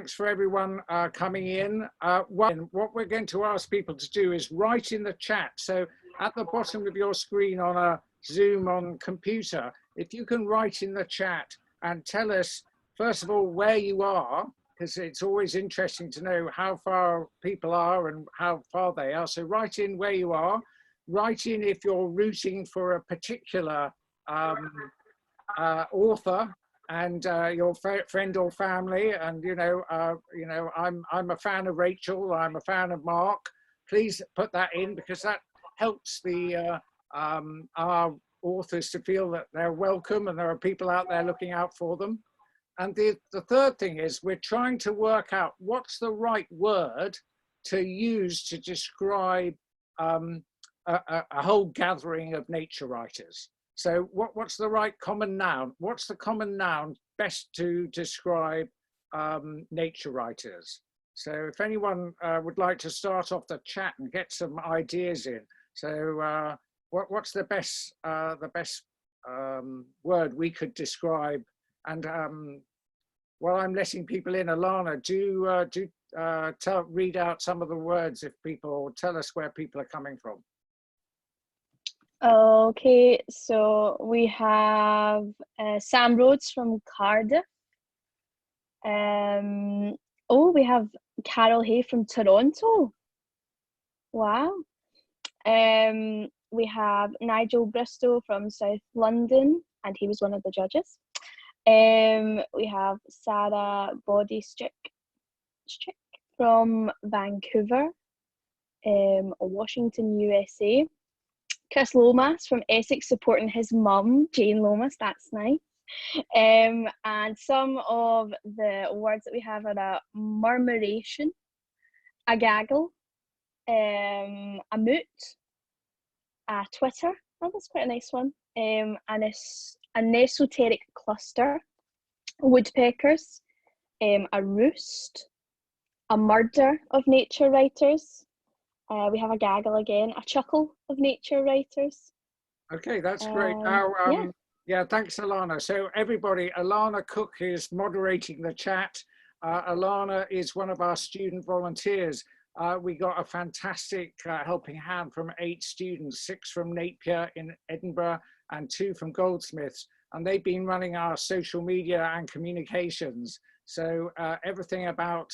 Thanks for everyone coming in. What we're going to ask people to do is write in the chat. So at the bottom of your screen on a Zoom on computer, if you can write in the chat and tell us, first of all, where you are, because it's always interesting to know how far people are and how far they are. So write in where you are, write in if you're rooting for a particular author and your friend or family, and I'm a fan of Rachel, I'm a fan of Mark. Please put that in, because that helps the our authors to feel that they're welcome and there are people out there looking out for them. And the third thing is we're trying to work out what's the right word to use to describe a whole gathering of nature writers. So what's the right common noun? What's the common noun best to describe nature writers? So if anyone would like to start off the chat and get some ideas in. So what's the best word we could describe? And while I'm letting people in, Alana, read out some of the words if people tell us where people are coming from. Okay, so we have Sam Rhodes from Cardiff. We have Carol Hay from Toronto. Wow. We have Nigel Bristow from South London, and he was one of the judges. We have Sarah Bodystrick from Vancouver, Washington, USA. Chris Lomas from Essex supporting his mum, Jane Lomas, that's nice. And some of the words that we have are a murmuration, a gaggle, a moot, a twitter, oh, that's quite a nice one, an esoteric cluster, woodpeckers, a roost, a murder of nature writers. We have a gaggle again, a chuckle of nature writers. Okay, that's great. Now, yeah, thanks, Alana. So everybody, Alana Cook is moderating the chat. Alana is one of our student volunteers. We got a fantastic helping hand from 8 students, 6 from Napier in Edinburgh and 2 from Goldsmiths. And they've been running our social media and communications. So everything about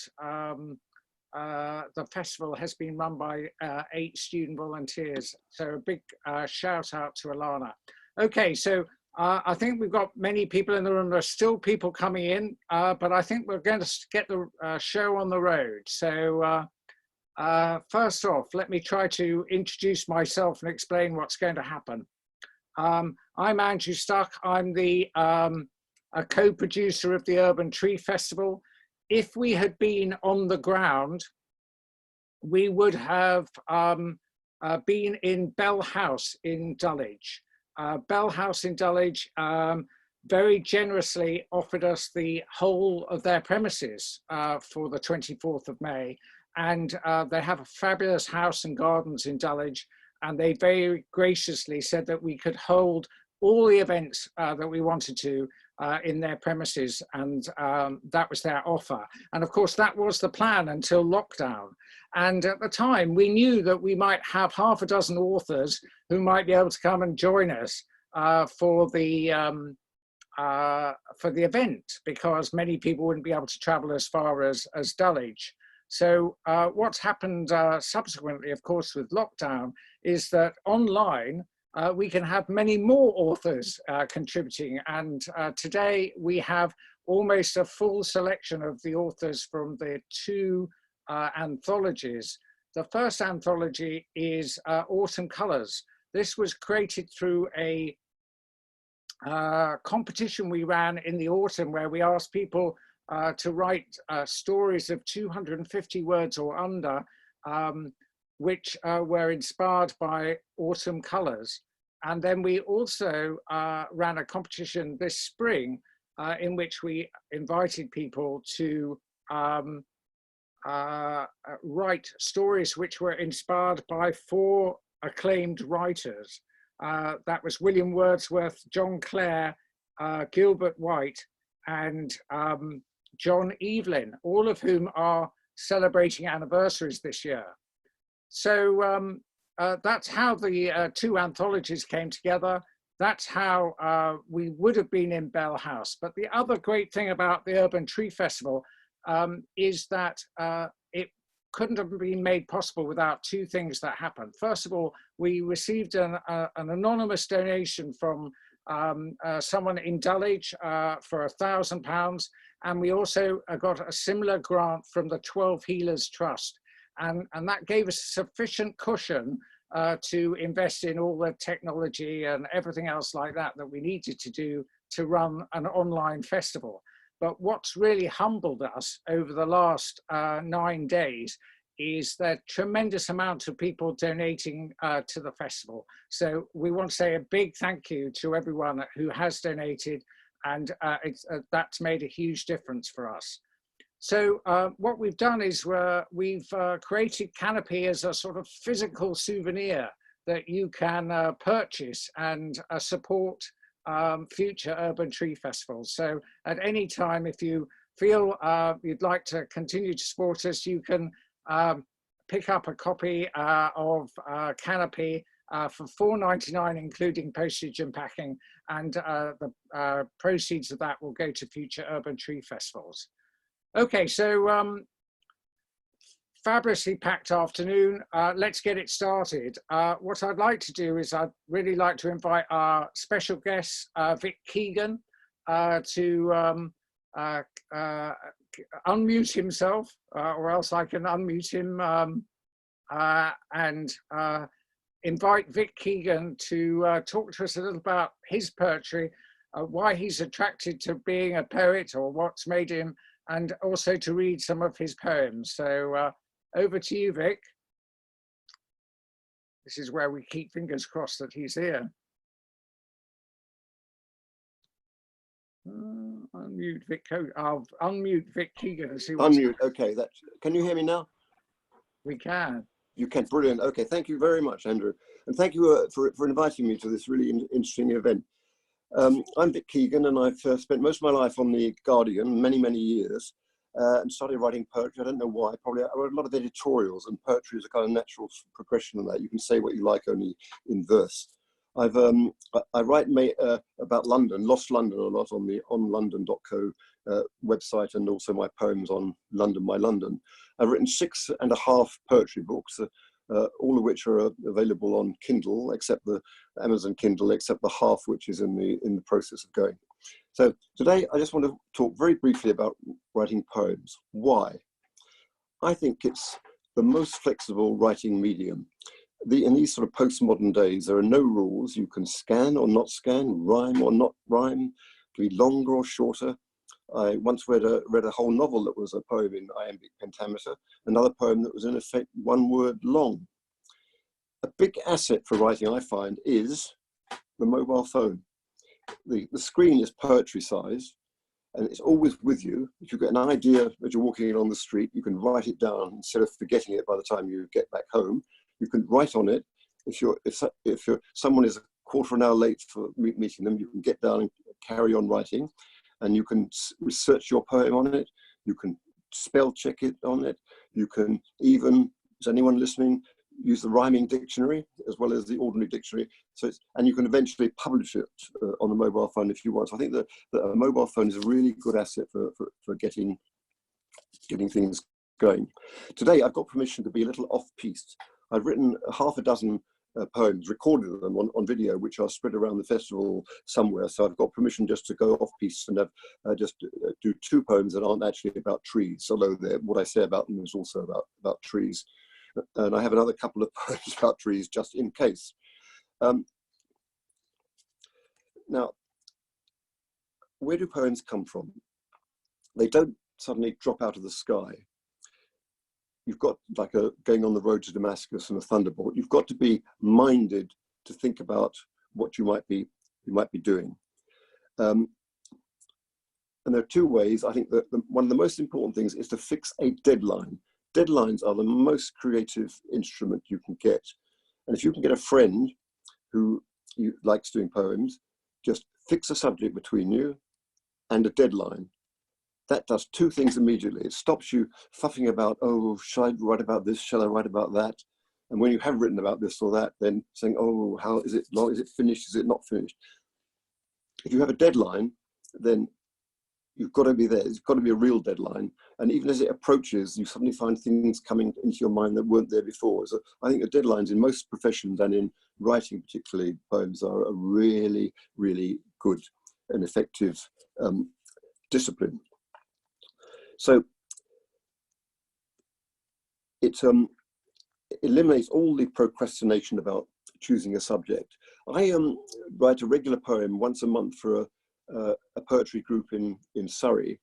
the festival has been run by 8 student volunteers. So a big shout out to Alana. Okay, so I think we've got many people in the room. There's still people coming in, but I think we're going to get the show on the road. So first off, let me try to introduce myself and explain what's going to happen. I'm Andrew Stuck. I'm the a co-producer of the Urban Tree Festival. If we had been on the ground, we would have been in Bell House in Dulwich. Bell House in Dulwich very generously offered us the whole of their premises for the 24th of May. And they have a fabulous house and gardens in Dulwich. And they very graciously said that we could hold all the events that we wanted to in their premises, and that was their offer. And of course, that was the plan until lockdown. And at the time, we knew that we might have half a dozen authors who might be able to come and join us for the event, because many people wouldn't be able to travel as far as Dulwich. So what's happened subsequently, of course, with lockdown, is that online, we can have many more authors contributing. And today we have almost a full selection of the authors from the 2 anthologies. The first anthology is Autumn Colours. This was created through a competition we ran in the autumn, where we asked people to write stories of 250 words or under, which were inspired by autumn colours. And then we also ran a competition this spring in which we invited people to write stories which were inspired by 4 acclaimed writers. That was William Wordsworth, John Clare, Gilbert White, and John Evelyn, all of whom are celebrating anniversaries this year. So that's how the two anthologies came together. That's how we would have been in Bell House. But the other great thing about the Urban Tree Festival is that it couldn't have been made possible without two things that happened. First of all, we received an anonymous donation from someone in Dulwich for £1,000. And we also got a similar grant from the 12 Healers Trust. And that gave us sufficient cushion to invest in all the technology and everything else like that that we needed to do to run an online festival. But what's really humbled us over the last 9 days is the tremendous amount of people donating to the festival. So we want to say a big thank you to everyone who has donated, and that's made a huge difference for us. So what we've done is we've created Canopy as a sort of physical souvenir that you can purchase and support future urban tree festivals. So at any time, if you feel you'd like to continue to support us, you can pick up a copy of Canopy for $4.99, including postage and packing, and the proceeds of that will go to future urban tree festivals. Okay, so fabulously packed afternoon. Let's get it started. What I'd like to do is I'd really like to invite our special guest, Vic Keegan, to unmute himself, or else I can unmute him, and invite Vic Keegan to talk to us a little about his poetry, why he's attracted to being a poet, or what's made him, and also to read some of his poems. So over to you, Vic. This is where we keep fingers crossed that he's here. Unmute Vic. I'll unmute Vic Keegan and see what's unmute. Okay, can you hear me now? We can. You can. Brilliant. Okay, thank you very much, Andrew, and thank you for inviting me to this really interesting event. I'm Vic Keegan, and I've spent most of my life on The Guardian, many years, and started writing poetry. I don't know why. Probably I wrote a lot of editorials, and poetry is a kind of natural progression of that. You can say what you like only in verse. I write about London, Lost London, a lot on the onlondon.co website, and also my poems on London, My London. I've written 6.5 poetry books, all of which are available on Kindle, except the Amazon Kindle, except the half which is in the process of going. So today I just want to talk very briefly about writing poems. Why? I think it's the most flexible writing medium. In these sort of postmodern days, there are no rules. You can scan or not scan, rhyme or not rhyme, be longer or shorter. I once read a whole novel that was a poem in iambic pentameter, another poem that was in effect one word long. A big asset for writing, I find, is the mobile phone. The screen is poetry size, and it's always with you. If you get an idea as you're walking along the street, you can write it down instead of forgetting it by the time you get back home. You can write on it. If someone is a quarter of an hour late for meeting them, you can get down and carry on writing, and you can research your poem on it. You can spell check it on it. You can even, is anyone listening, use the rhyming dictionary as well as the ordinary dictionary. So and you can eventually publish it on the mobile phone if you want. So I think that a mobile phone is a really good asset for getting things going. Today I've got permission to be a little off-piste. I've written half a dozen poems, recorded them on video, which are spread around the festival somewhere. So I've got permission just to go off-piste and just do 2 poems that aren't actually about trees, although what I say about them is also about trees. And I have another couple of poems about trees just in case. Now, where do poems come from? They don't suddenly drop out of the sky. You've got like going on the road to Damascus and a thunderbolt. You've got to be minded to think about what you might be doing. And there are 2 ways. I think that one of the most important things is to fix a deadline. Deadlines are the most creative instrument you can get. And if you can get a friend who likes doing poems, just fix a subject between you and a deadline. that does two things immediately. It stops you fuffing about, oh, shall I write about this? Shall I write about that? And when you have written about this or that, then saying, oh, how is it long? Is it finished? Is it not finished? If you have a deadline, then you've got to be there. It's got to be a real deadline. And even as it approaches, you suddenly find things coming into your mind that weren't there before. So I think the deadlines in most professions and in writing, particularly poems, are a really, really good and effective discipline. So it eliminates all the procrastination about choosing a subject. I write a regular poem once a month for a poetry group in Surrey,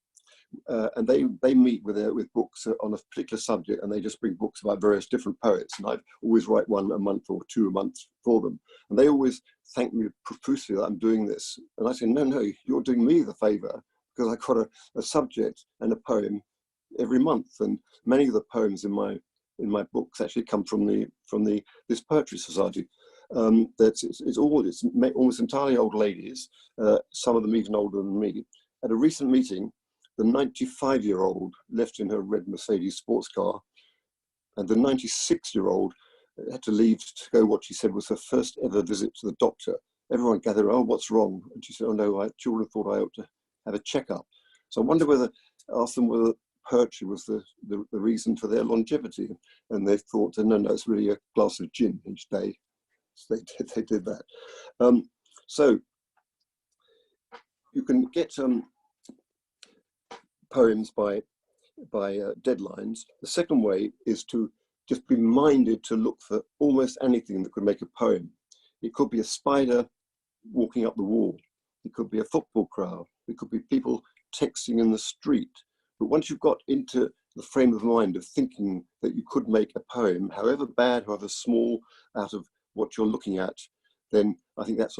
and they meet with books on a particular subject, and they just bring books about various different poets, and I always write one a month or two a month for them, and they always thank me profusely that I'm doing this, and I say, no, you're doing me the favour, because I've got a subject and a poem every month, and many of the poems in my books actually come from this poetry society. It's almost entirely old ladies, some of them even older than me. At a recent meeting, the 95-year-old left in her red Mercedes sports car, and the 96-year-old had to leave to go what she said was her first ever visit to the doctor. Everyone gathered, oh, what's wrong? And she said, oh no, children thought I ought to have a checkup. So I wonder asked them whether poetry was the reason for their longevity. And they thought, no, it's really a glass of gin each day. So they did that. So you can get poems by deadlines. The second way is to just be minded to look for almost anything that could make a poem. It could be a spider walking up the wall. It could be a football crowd. It could be people texting in the street. But once you've got into the frame of mind of thinking that you could make a poem, however bad, however small, out of what you're looking at, then I think that's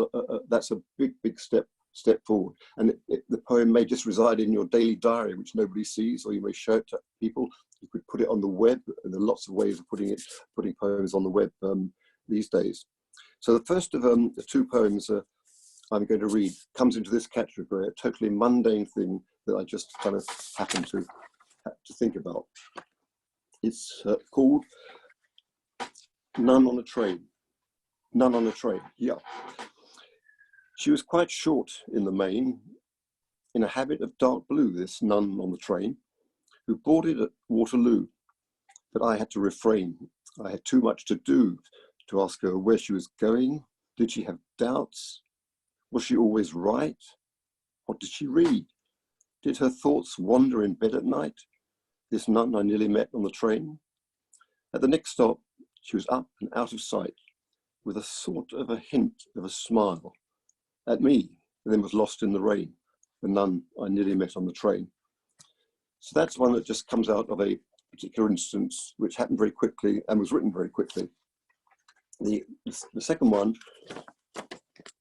a big step forward. And the poem may just reside in your daily diary, which nobody sees, or you may show it to people. You could put it on the web, and there are lots of ways of putting poems on the web these days. So the first of the two poems I'm going to read comes into this category, a totally mundane thing that I just kind of happen to think about. It's called Nun on a Train. Nun on a Train, yeah. She was quite short in the main, in a habit of dark blue, this nun on the train, who boarded at Waterloo. But I had to refrain. I had too much to do to ask her where she was going. Did she have doubts? Was she always right? What did she read? Did her thoughts wander in bed at night? This nun I nearly met on the train. At the next stop, she was up and out of sight, with a sort of a hint of a smile at me, and then was lost in the rain, the nun I nearly met on the train. So that's one that just comes out of a particular instance, which happened very quickly and was written very quickly. The second one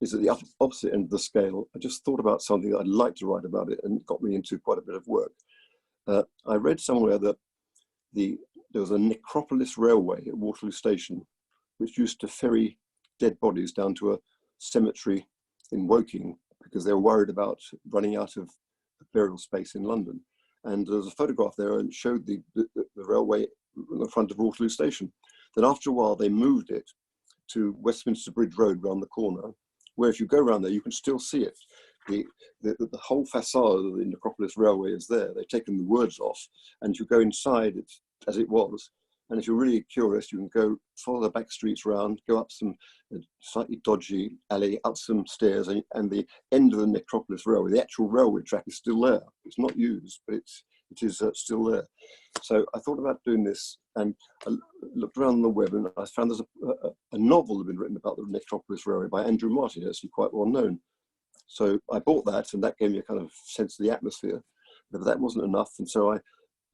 is at the opposite end of the scale. I just thought about something that I'd like to write about it, and it got me into quite a bit of work. I read somewhere that there was a necropolis railway at Waterloo Station, which used to ferry dead bodies down to a cemetery in Woking because they were worried about running out of burial space in London. And there was a photograph there and showed the railway in the front of Waterloo Station. Then after a while, they moved it to Westminster Bridge Road round the corner, where if you go around there, you can still see it. The whole facade of the Necropolis Railway is there. They've taken the words off, and you go inside it as it was. And if you're really curious, you can go follow the back streets round, go up some slightly dodgy alley, up some stairs, and the end of the Necropolis Railway, the actual railway track is still there. It's not used, but it is still there. So I thought about doing this, and I looked around on the web, and I found there's a novel that had been written about the Necropolis Railway by Andrew Martin, actually quite well known. So I bought that, and that gave me a kind of sense of the atmosphere. But that wasn't enough, and so I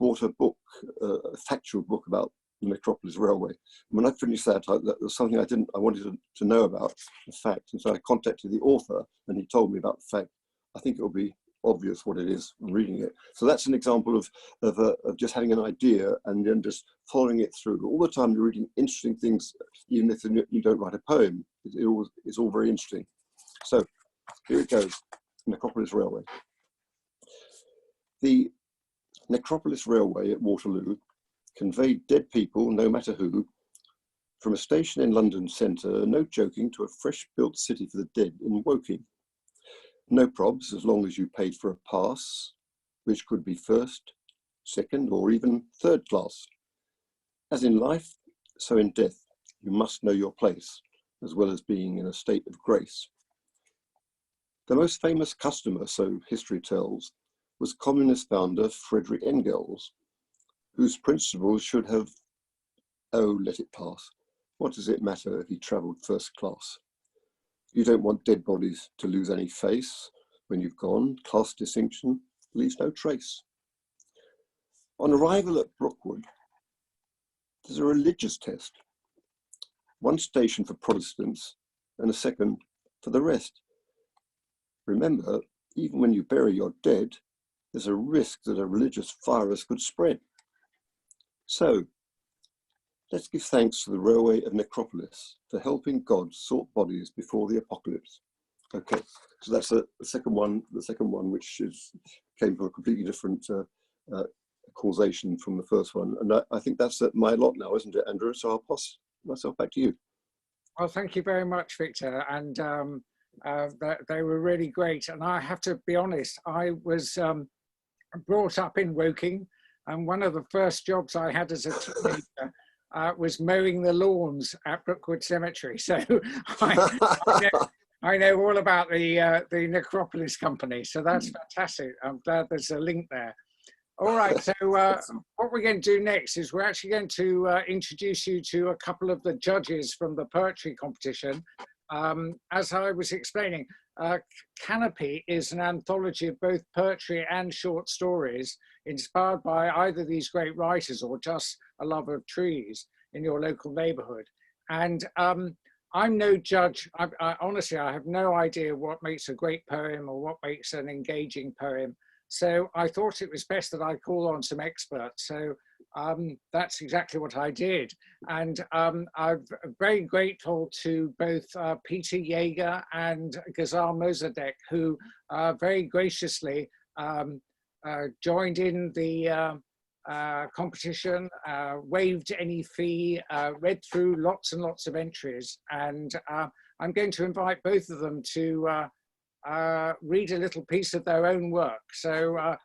bought a book, a factual book about the Necropolis Railway. And when I finished that, that was something I wanted to know about, the fact. And so I contacted the author, and he told me about the fact. I think it will be obvious what it is reading it. So that's an example of just having an idea and then just following it through. All the time you're reading interesting things, even if you don't write a poem. It's all very interesting. So here it goes, Necropolis Railway. The Necropolis Railway at Waterloo conveyed dead people, no matter who, from a station in London centre, no joking, to a fresh-built city for the dead in Woking. No probs, as long as you paid for a pass, which could be first, second, or even third class. As in life, so in death, you must know your place, as well as being in a state of grace. The most famous customer, so history tells, was communist founder Frederick Engels, whose principles should have, oh, let it pass. What does it matter if he travelled first class? You don't want dead bodies to lose any face. When you've gone, class distinction leaves no trace. On arrival at Brookwood, there's a religious test. One station for Protestants and a second for the rest. Remember, even when you bury your dead, there's a risk that a religious virus could spread. So, let's give thanks to the Railway of Necropolis for helping God sort bodies before the apocalypse. Okay, so that's the second one which came from a completely different causation from the first one. And I think that's my lot now, isn't it, Andrew? So I'll pass myself back to you. Well, thank you very much, Victor. And they were really great. And I have to be honest, I was brought up in Woking, and one of the first jobs I had as a teenager was mowing the lawns at Brookwood Cemetery. So I know all about the Necropolis Company. So that's fantastic. I'm glad there's a link there. All right, so what we're going to do next is we're actually going to introduce you to a couple of the judges from the poetry competition. As I was explaining, Canopy is an anthology of both poetry and short stories inspired by either these great writers or just a love of trees in your local neighborhood. And I'm no judge. Honestly, I have no idea what makes a great poem or what makes an engaging poem. So I thought it was best that I call on some experts. So that's exactly what I did. And I'm very grateful to both Peter Yeager and Ghazal Mosadeq, who very graciously joined in the competition, waived any fee, read through lots and lots of entries. And I'm going to invite both of them to read a little piece of their own work. So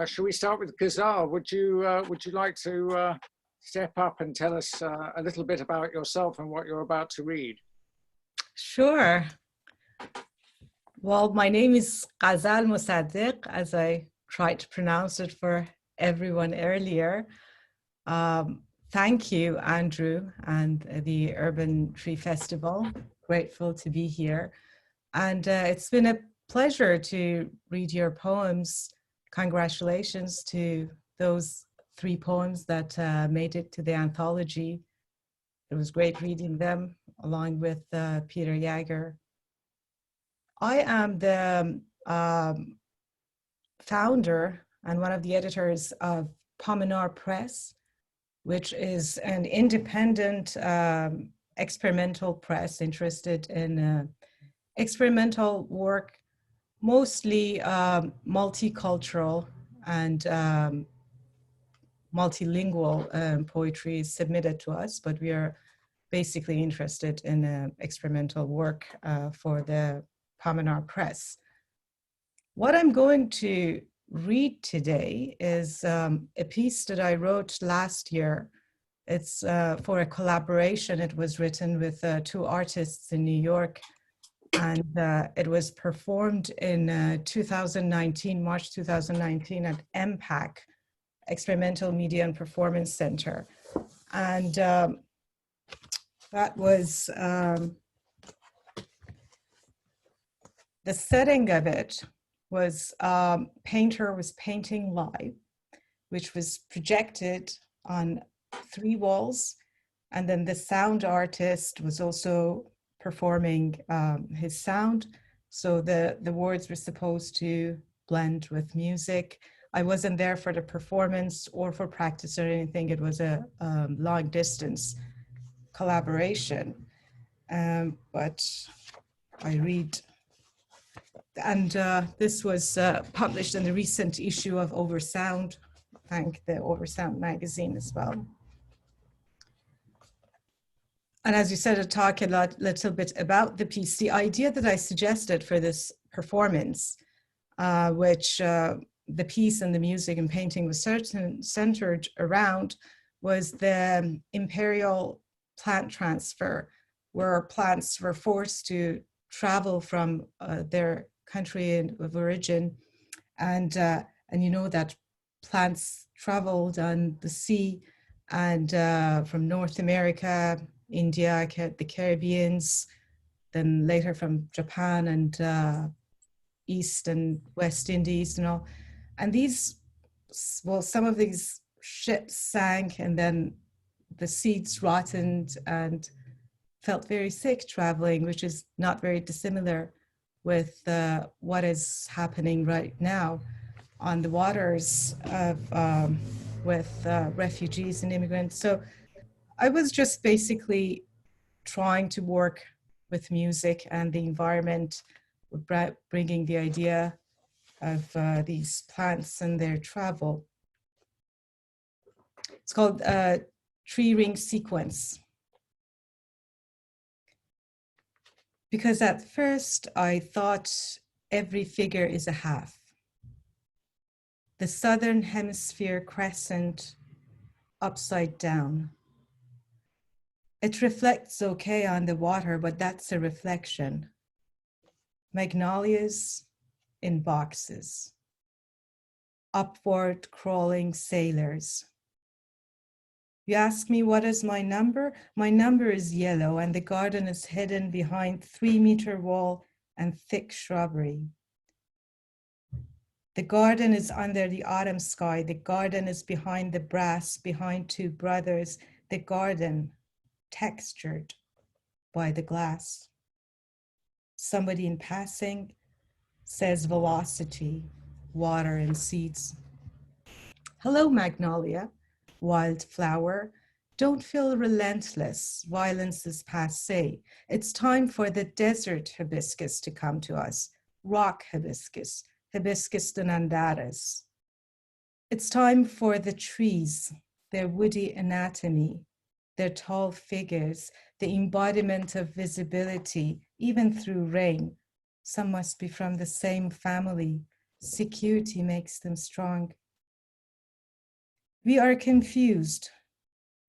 shall we start with Ghazal? Would you like to step up and tell us a little bit about yourself and what you're about to read? Sure. Well, my name is Ghazal Mosadeq, as I tried to pronounce it for everyone earlier. Thank you, Andrew, and the Urban Tree Festival. Grateful to be here. And it's been a pleasure to read your poems. Congratulations to those 3 poems that made it to the anthology. It was great reading them along with Peter Yeager. I am the founder and one of the editors of Pominar Press, which is an independent experimental press interested in experimental work, mostly multicultural and multilingual poetry is submitted to us, but we are basically interested in experimental work for the Pominar Press. What I'm going to read today is a piece that I wrote last year. It's for a collaboration. It was written with 2 artists in New York, and it was performed in 2019, March 2019 at MPAC, Experimental Media and Performance Center. And that was, the setting of it was painter was painting live, which was projected on 3 walls. And then the sound artist was also performing his sound. So the words were supposed to blend with music. I wasn't there for the performance or for practice or anything. It was a long distance collaboration. But I read, and this was published in the recent issue of Oversound thank the Oversound magazine as well. And as you said, to talk a little bit about the piece, the idea that I suggested for this performance, which the piece and the music and painting was centered around, was the imperial plant transfer, where plants were forced to travel from their country of origin. And you know that plants traveled on the sea and from North America, India, the Caribbeans, then later from Japan and East and West Indies and all. And these, well, some of these ships sank and then the seeds rotted and felt very sick traveling, which is not very dissimilar with what is happening right now on the waters of, with refugees and immigrants. So I was just basically trying to work with music and the environment, bringing the idea of these plants and their travel. It's called tree ring sequence. Because at first I thought every figure is a half. The southern hemisphere crescent upside down. It reflects okay on the water, but that's a reflection. Magnolias in boxes. Upward crawling sailors. You ask me, what is my number? My number is yellow, and the garden is hidden behind 3-meter wall and thick shrubbery. The garden is under the autumn sky. The garden is behind the brass, behind 2 brothers. The garden textured by the glass. Somebody in passing says velocity, water and seeds. Hello, magnolia. Wildflower, don't feel relentless. Violence is passé. It's time for the desert hibiscus to come to us. Rock hibiscus, Hibiscus donandaris. It's time for the trees, their woody anatomy, their tall figures, the embodiment of visibility, even through rain. Some must be from the same family. Security makes them strong. We are confused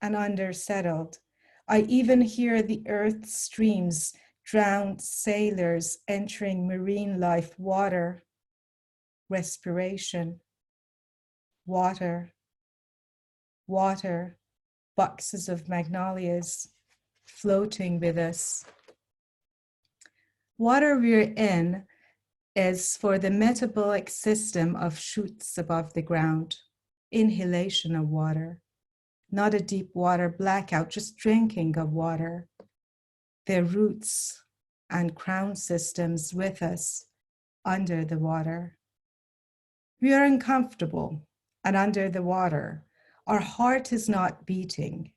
and undersettled. I even hear the earth streams, drowned sailors entering marine life, water, respiration, water, water, boxes of magnolias floating with us. Water we're in is for the metabolic system of shoots above the ground. Inhalation of water, not a deep water blackout, just drinking of water. Their roots and crown systems with us under the water. We are uncomfortable and under the water. Our heart is not beating.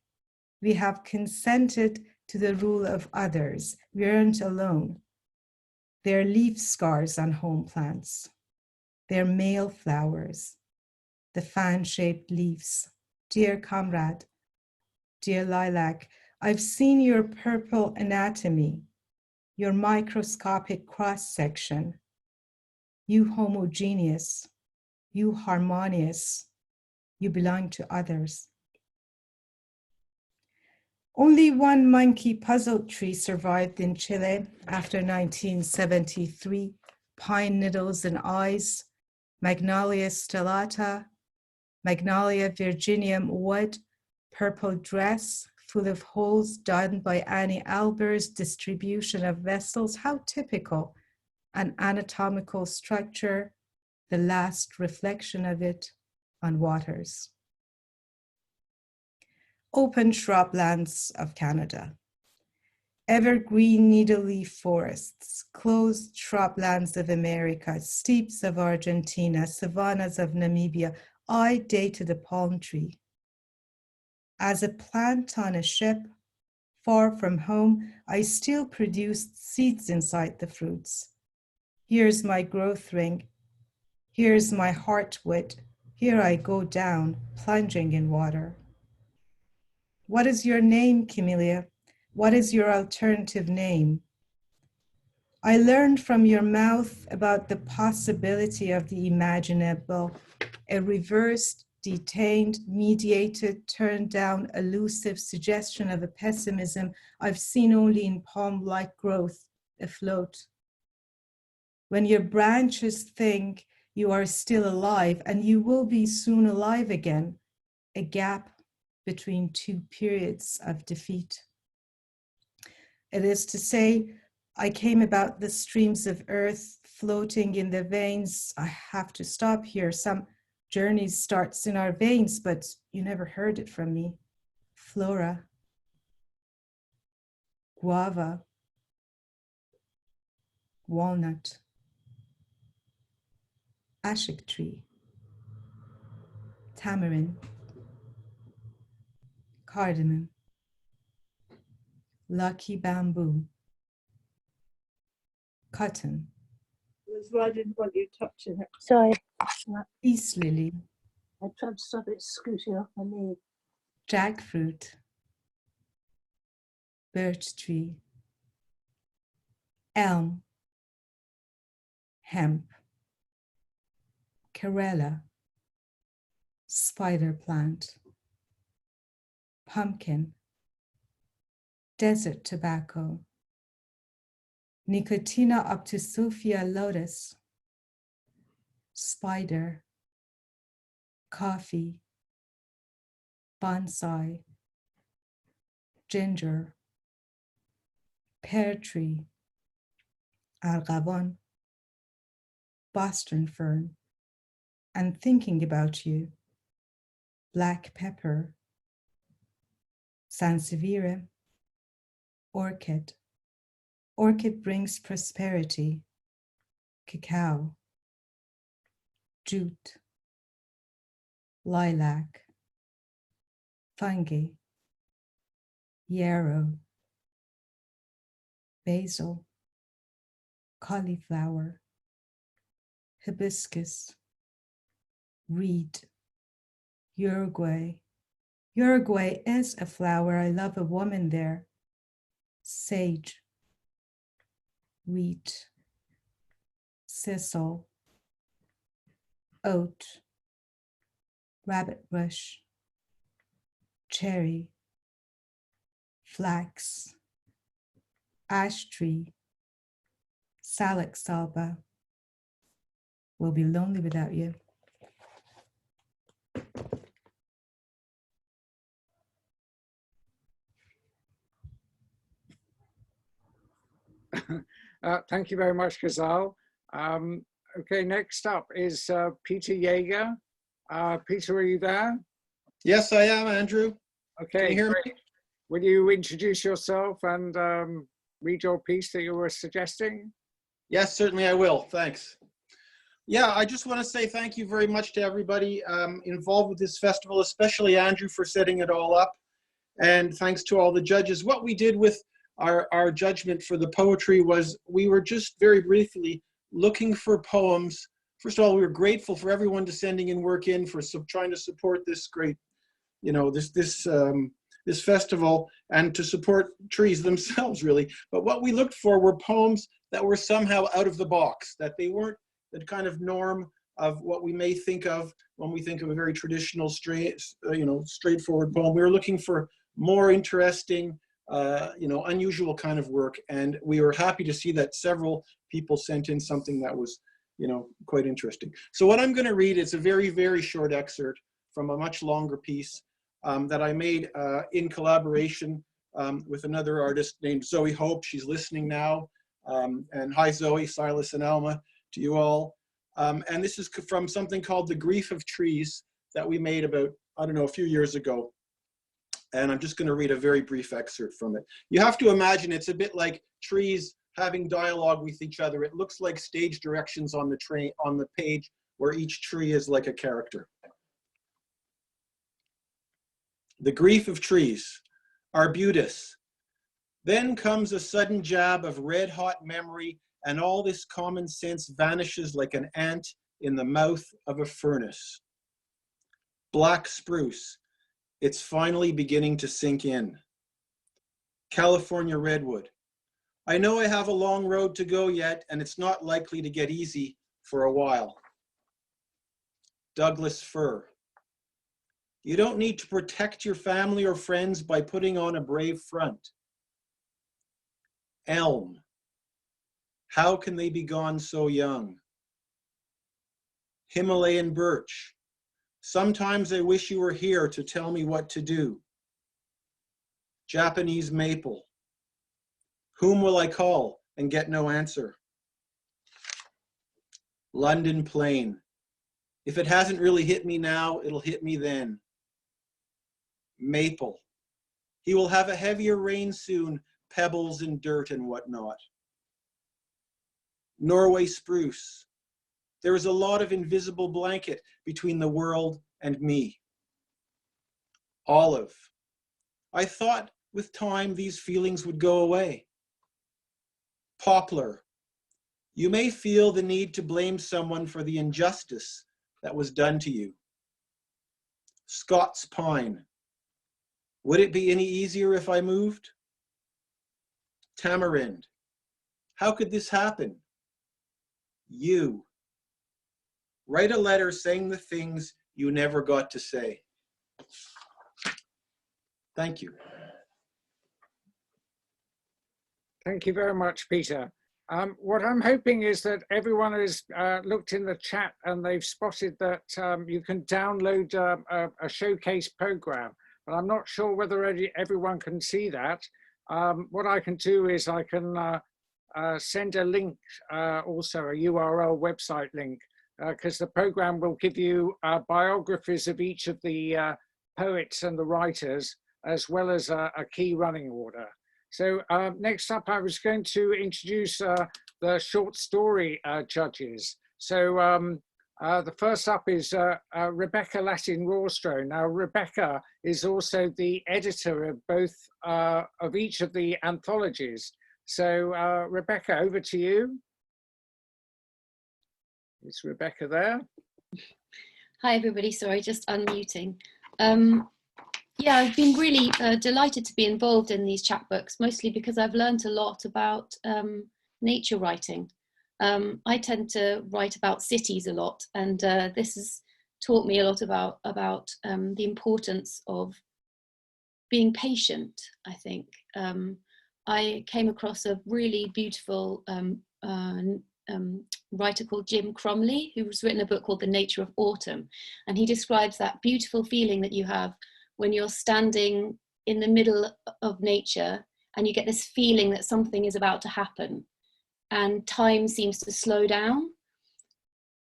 We have consented to the rule of others. We aren't alone. There are leaf scars on home plants. There are male flowers. The fan-shaped leaves. Dear comrade, dear lilac, I've seen your purple anatomy, your microscopic cross-section. You homogeneous, you harmonious, you belong to others. Only one monkey puzzle tree survived in Chile after 1973. Pine needles and eyes, Magnolia stellata, Magnolia virginium wood, purple dress, full of holes done by Annie Alber's distribution of vessels. How typical, an anatomical structure, the last reflection of it on waters. Open shrublands of Canada. Evergreen needle-leaf forests, closed shrublands of America, steppes of Argentina, savannas of Namibia. I dated a palm tree. As a plant on a ship, far from home, I still produced seeds inside the fruits. Here's my growth ring. Here's my heartwood. Here I go down, plunging in water. What is your name, Camellia? What is your alternative name? I learned from your mouth about the possibility of the imaginable, a reversed, detained, mediated, turned down, elusive suggestion of a pessimism I've seen only in palm-like growth afloat. When your branches think you are still alive, and you will be soon alive again, a gap between two periods of defeat. It is to say, I came about the streams of earth floating in the veins. I have to stop here. Some journey starts in our veins, but you never heard it from me. Flora, guava, walnut, ashik tree, tamarind, cardamom, lucky bamboo, cotton. That's why I didn't want you touching it. Sorry. Peace lily, I tried to stop it scooting off my knee. jackfruit, birch tree, elm, hemp, Karela, spider plant, pumpkin, desert tobacco, Nicotina obtusufia lotus, spider, coffee, bonsai, ginger, pear tree, argabon, Boston fern, and thinking about you, black pepper, sansevieria, orchid. Orchid brings prosperity, cacao, jute, lilac, fungi, yarrow, basil, cauliflower, hibiscus, reed, Uruguay. Uruguay is a flower. I love a woman there. Sage, wheat, sisal, oat, rabbit bush, cherry, flax, ash tree, salix salba. We'll be lonely without you. Thank you very much, Ghazal. Okay, next up is Peter Yeager. Peter, are you there? Yes, I am, Andrew. Okay, Can you hear great. me? Will you introduce yourself and read your piece that you were suggesting? Yes, certainly I will. Thanks. Yeah, I just want to say thank you very much to everybody involved with this festival, especially Andrew for setting it all up. And thanks to all the judges. What we did with our judgment for the poetry was we were just very briefly looking for poems. First of all, we were grateful for everyone sending in work in for trying to support this great, you know, this festival and to support trees themselves, really. But what we looked for were poems that were somehow out of the box, that they weren't the kind of norm of what we may think of when we think of a very traditional, straightforward poem. We were looking for more interesting, unusual kind of work. And we were happy to see that several people sent in something that was, quite interesting. So what I'm going to read is a very, very short excerpt from a much longer piece that I made in collaboration with another artist named Zoe Hope. She's listening now. And hi, Zoe, Silas, and Alma, to you all. And this is from something called The Grief of Trees that we made about, a few years ago. And I'm just going to read a very brief excerpt from it. You have to imagine it's a bit like trees having dialogue with each other. It looks like stage directions on the page where each tree is like a character. The grief of trees. Arbutus. Then comes a sudden jab of red-hot memory, and all this common sense vanishes like an ant in the mouth of a furnace. Black spruce, it's finally beginning to sink in. California redwood, I know I have a long road to go yet, and it's not likely to get easy for a while. Douglas fir, you don't need to protect your family or friends by putting on a brave front. Elm, how can they be gone so young? Himalayan birch, sometimes I wish you were here to tell me what to do. Japanese maple, whom will I call and get no answer? London plane, if it hasn't really hit me now, it'll hit me then. Maple, he will have a heavier rain soon, pebbles and dirt and whatnot. Norway spruce, there is a lot of invisible blanket between the world and me. Olive, I thought with time these feelings would go away. Poplar, you may feel the need to blame someone for the injustice that was done to you. Scots pine, would it be any easier if I moved? Tamarind, how could this happen? You, write a letter saying the things you never got to say. Thank you. Thank you very much, Peter. What I'm hoping is that everyone has looked in the chat and they've spotted that you can download a showcase program, but I'm not sure whether everyone can see that. What I can do is I can send a link, also a URL website link, because the program will give you biographies of each of the poets and the writers, as well as a key running order. So next up, I was going to introduce the short story judges. So the first up is Rebekah Lattin-Rawstrone. Now, Rebekah is also the editor of both of each of the anthologies. So Rebekah, over to you. Is Rebekah there? Hi, everybody. Sorry, just unmuting. Yeah, I've been really delighted to be involved in these chapbooks, mostly because I've learned a lot about nature writing. I tend to write about cities a lot, and this has taught me a lot about the importance of being patient, I think. I came across a really beautiful writer called Jim Cromley, who's written a book called The Nature of Autumn, and he describes that beautiful feeling that you have when you're standing in the middle of nature and you get this feeling that something is about to happen and time seems to slow down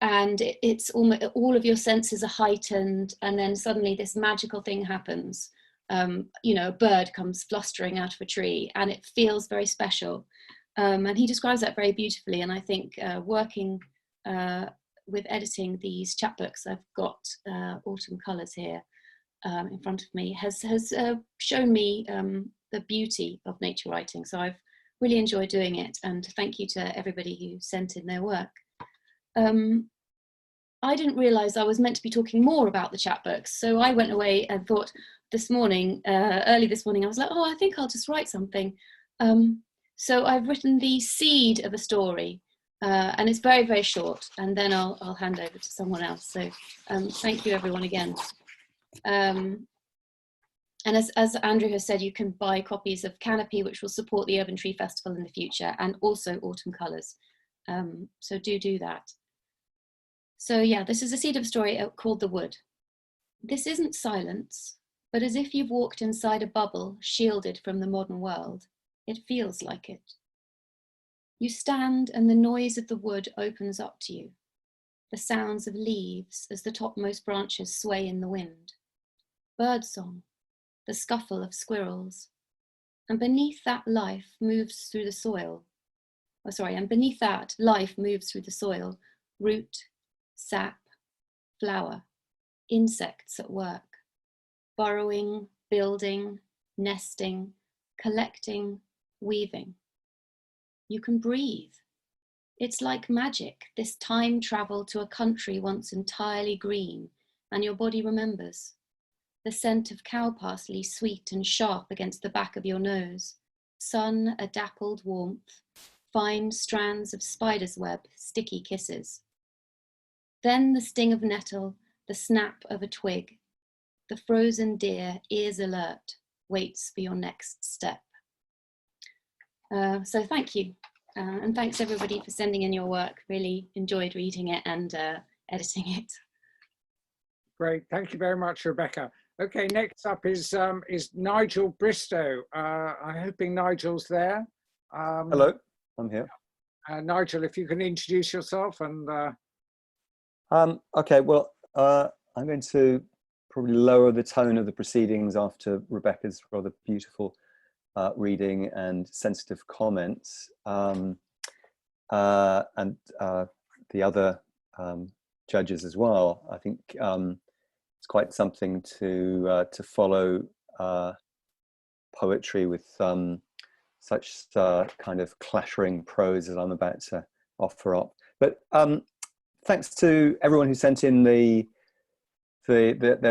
and it's almost all of your senses are heightened, and then suddenly this magical thing happens. You know, a bird comes flustering out of a tree and it feels very special. And he describes that very beautifully. And I think working with editing these chapbooks, I've got Autumn Colours here in front of me, has shown me the beauty of nature writing. So I've really enjoyed doing it, and thank you to everybody who sent in their work. I didn't realise I was meant to be talking more about the chapbooks, so I went away and thought this morning, early this morning, I was like, oh, I think I'll just write something. So I've written the seed of a story, and it's very, very short, and then I'll hand over to someone else. So thank you everyone again. And as Andrew has said, you can buy copies of Canopy, which will support the Urban Tree Festival in the future, and also Autumn Colours. So do that. So yeah, this is a seed of a story called The Wood. This isn't silence, but as if you've walked inside a bubble shielded from the modern world, it feels like it. You stand and the noise of the wood opens up to you, the sounds of leaves as the topmost branches sway in the wind, birdsong, the scuffle of squirrels, and beneath that life moves through the soil. And beneath that life moves through the soil, root, sap, flower, insects at work, burrowing, building, nesting, collecting, weaving. You can breathe. It's like magic, this time travel to a country once entirely green, and your body remembers. The scent of cow parsley sweet and sharp against the back of your nose, sun a dappled warmth, fine strands of spider's web, sticky kisses. Then the sting of nettle, the snap of a twig, the frozen deer, ears alert, waits for your next step. So thank you. And thanks everybody for sending in your work. Really enjoyed reading it and editing it. Great, thank you very much, Rebekah. Okay, next up is Nigel Bristow. I'm hoping Nigel's there. Hello, I'm here. Nigel, if you can introduce yourself and. Okay, well, I'm going to probably lower the tone of the proceedings after Rebekah's rather beautiful reading and sensitive comments, and the other judges as well. I think it's quite something to follow poetry with such kind of clattering prose as I'm about to offer up. But thanks to everyone who sent in their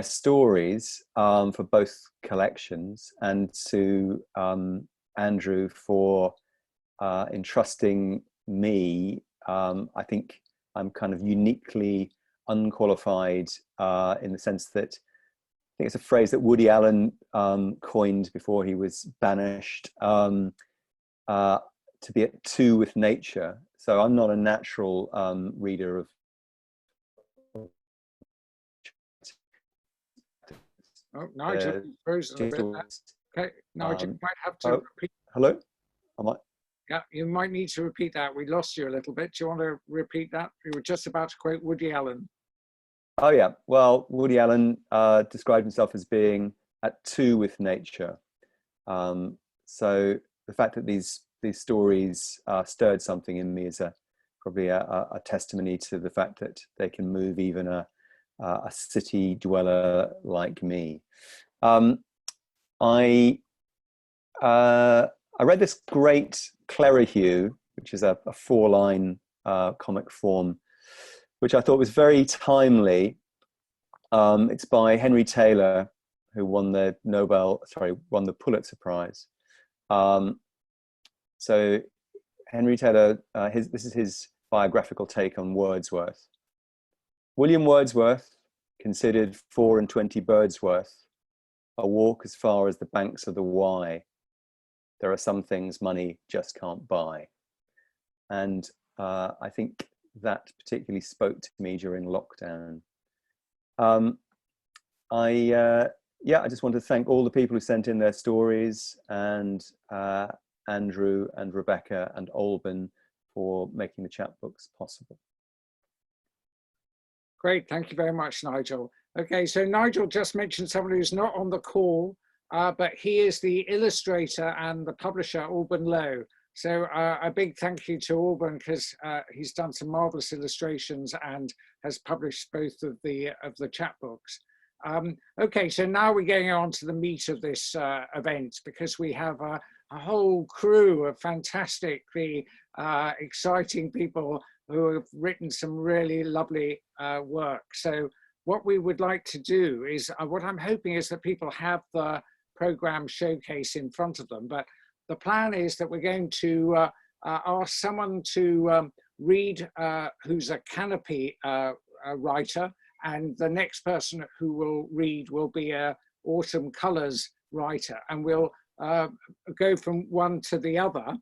stories for both collections, and to Andrew for entrusting me. I think I'm kind of uniquely unqualified in the sense that I think it's a phrase that Woody Allen coined before he was banished, to be at two with nature. So I'm not a natural reader of. Oh, Nigel, frozen a bit. Okay, Nigel, you might have to repeat. Hello? Am I? Yeah, you might need to repeat that. We lost you a little bit. Do you want to repeat that? You were just about to quote Woody Allen. Oh yeah, well, Woody Allen described himself as being at two with nature. So the fact that these stories stirred something in me is probably a testimony to the fact that they can move even a city dweller like me. I read this great Clerihew, which is a 4-line comic form, which I thought was very timely. It's by Henry Taylor, who won the Pulitzer Prize. So Henry Taylor, this is his biographical take on Wordsworth. William Wordsworth considered 24 birds worth, a walk as far as the banks of the Wye. There are some things money just can't buy. And I think that particularly spoke to me during lockdown. I just want to thank all the people who sent in their stories, and Andrew and Rebekah and Alban for making the chapbooks possible. Great, thank you very much, Nigel. Okay, so Nigel just mentioned someone who's not on the call, but he is the illustrator and the publisher, Alban Lowe. So a big thank you to Alban, because he's done some marvelous illustrations and has published both of the chapbooks. Okay, so now we're getting on to the meat of this event, because we have a whole crew of fantastically exciting people who have written some really lovely work. So what we would like to do is, what I'm hoping is that people have the program showcase in front of them, but the plan is that we're going to ask someone to read who's a Canopy writer, and the next person who will read will be a Autumn Colours writer, and we'll go from one to the other.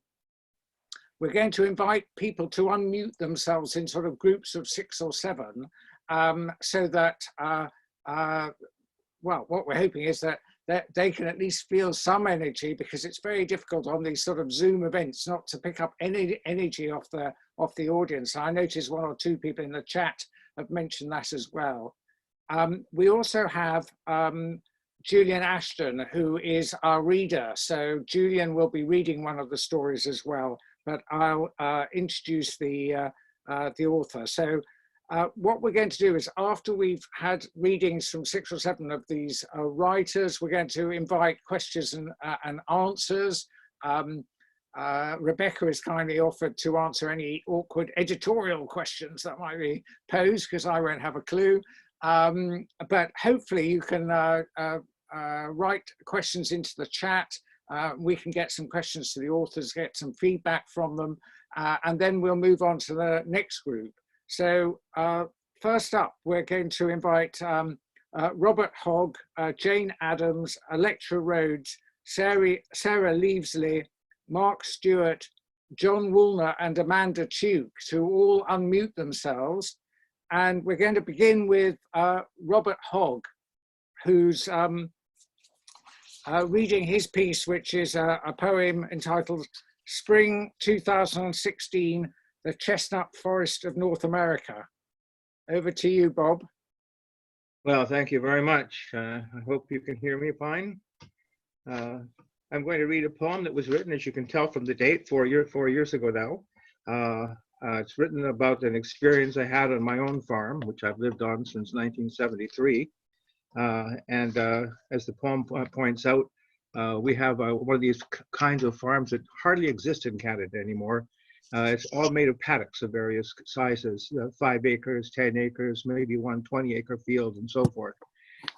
We're going to invite people to unmute themselves in sort of groups of 6 or 7, so that, well, what we're hoping is that they can at least feel some energy, because it's very difficult on these sort of Zoom events not to pick up any energy off the audience. I noticed 1 or 2 people in the chat have mentioned that as well. We also have Julian Ashton, who is our reader. So Julian will be reading one of the stories as well, but I'll introduce the author. So what we're going to do is, after we've had readings from 6 or 7 of these writers, we're going to invite questions and answers. Rebekah has kindly offered to answer any awkward editorial questions that might be posed, because I won't have a clue. but hopefully you can write questions into the chat. We can get some questions to the authors, get some feedback from them, and then we'll move on to the next group. So first up, we're going to invite Robert Hogg, Jane Addams, Electra Rhodes, Sarah Leavesley, Mark Stewart, John Woolner, and Amanda Tuke to all unmute themselves. And we're going to begin with Robert Hogg, who's reading his piece, which is a poem entitled Spring 2016, The Chestnut Forest of North America. Over to you, Bob. Well, thank you very much. I hope you can hear me fine. I'm going to read a poem that was written, as you can tell from the date, 4 years ago now. It's written about an experience I had on my own farm, which I've lived on since 1973. And as the poem points out, we have one of these kinds of farms that hardly exist in Canada anymore. It's all made of paddocks of various sizes, 5 acres, 10 acres, maybe 1 20-acre field, and so forth,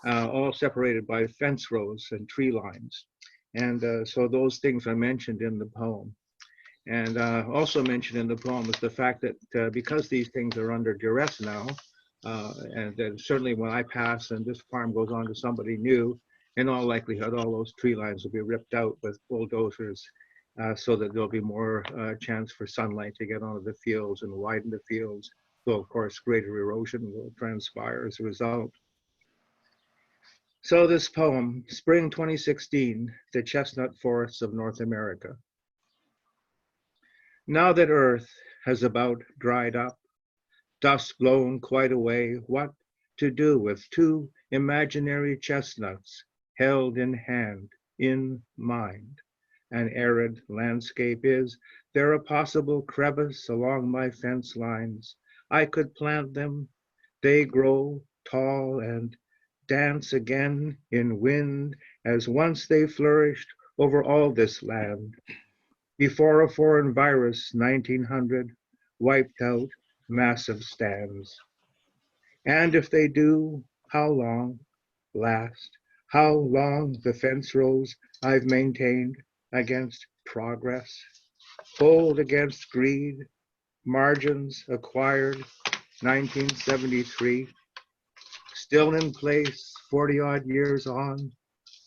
all separated by fence rows and tree lines. And so those things are mentioned in the poem. And also mentioned in the poem is the fact that because these things are under duress now, and then certainly when I pass and this farm goes on to somebody new, in all likelihood, all those tree lines will be ripped out with bulldozers so that there'll be more chance for sunlight to get onto the fields and widen the fields, though of course greater erosion will transpire as a result. So this poem, Spring 2016, The Chestnut Forests of North America. Now that earth has about dried up, dust blown quite away, what to do with 2 imaginary chestnuts held in hand, in mind? An arid landscape is there a possible crevice along my fence lines? I could plant them, they grow tall and dance again in wind as once they flourished over all this land. Before a foreign virus, 1900, wiped out massive stands. And if they do, how long last? How long the fence rows I've maintained against progress, hold against greed, margins acquired 1973, still in place 40 odd years on,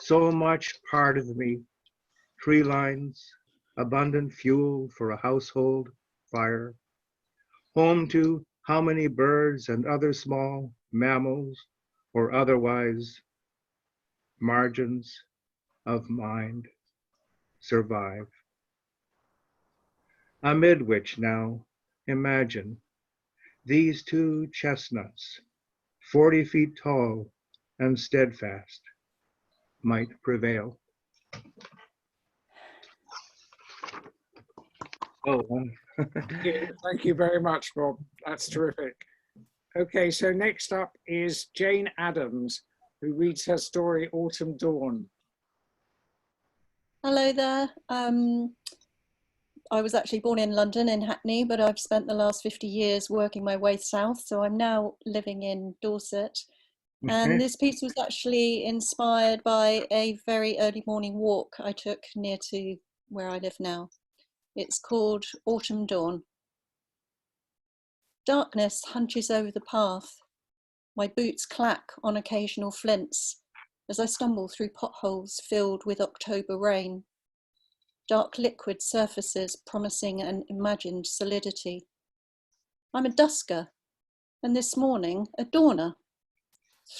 so much part of me, tree lines, abundant fuel for a household fire, home to how many birds and other small mammals or otherwise, margins of mind survive. Amid which now, imagine these 2 chestnuts, 40 feet tall and steadfast, might prevail. Oh, Thank you very much, Bob. That's terrific. Okay, so next up is Jane Addams, who reads her story, Autumn Dawn. Hello there. I was actually born in London, in Hackney, but I've spent the last 50 years working my way south, so I'm now living in Dorset. And this piece was actually inspired by a very early morning walk I took near to where I live now. It's called Autumn Dawn. Darkness hunches over the path. My boots clack on occasional flints as I stumble through potholes filled with October rain. Dark liquid surfaces promising an imagined solidity. I'm a dusker, and this morning a dawner,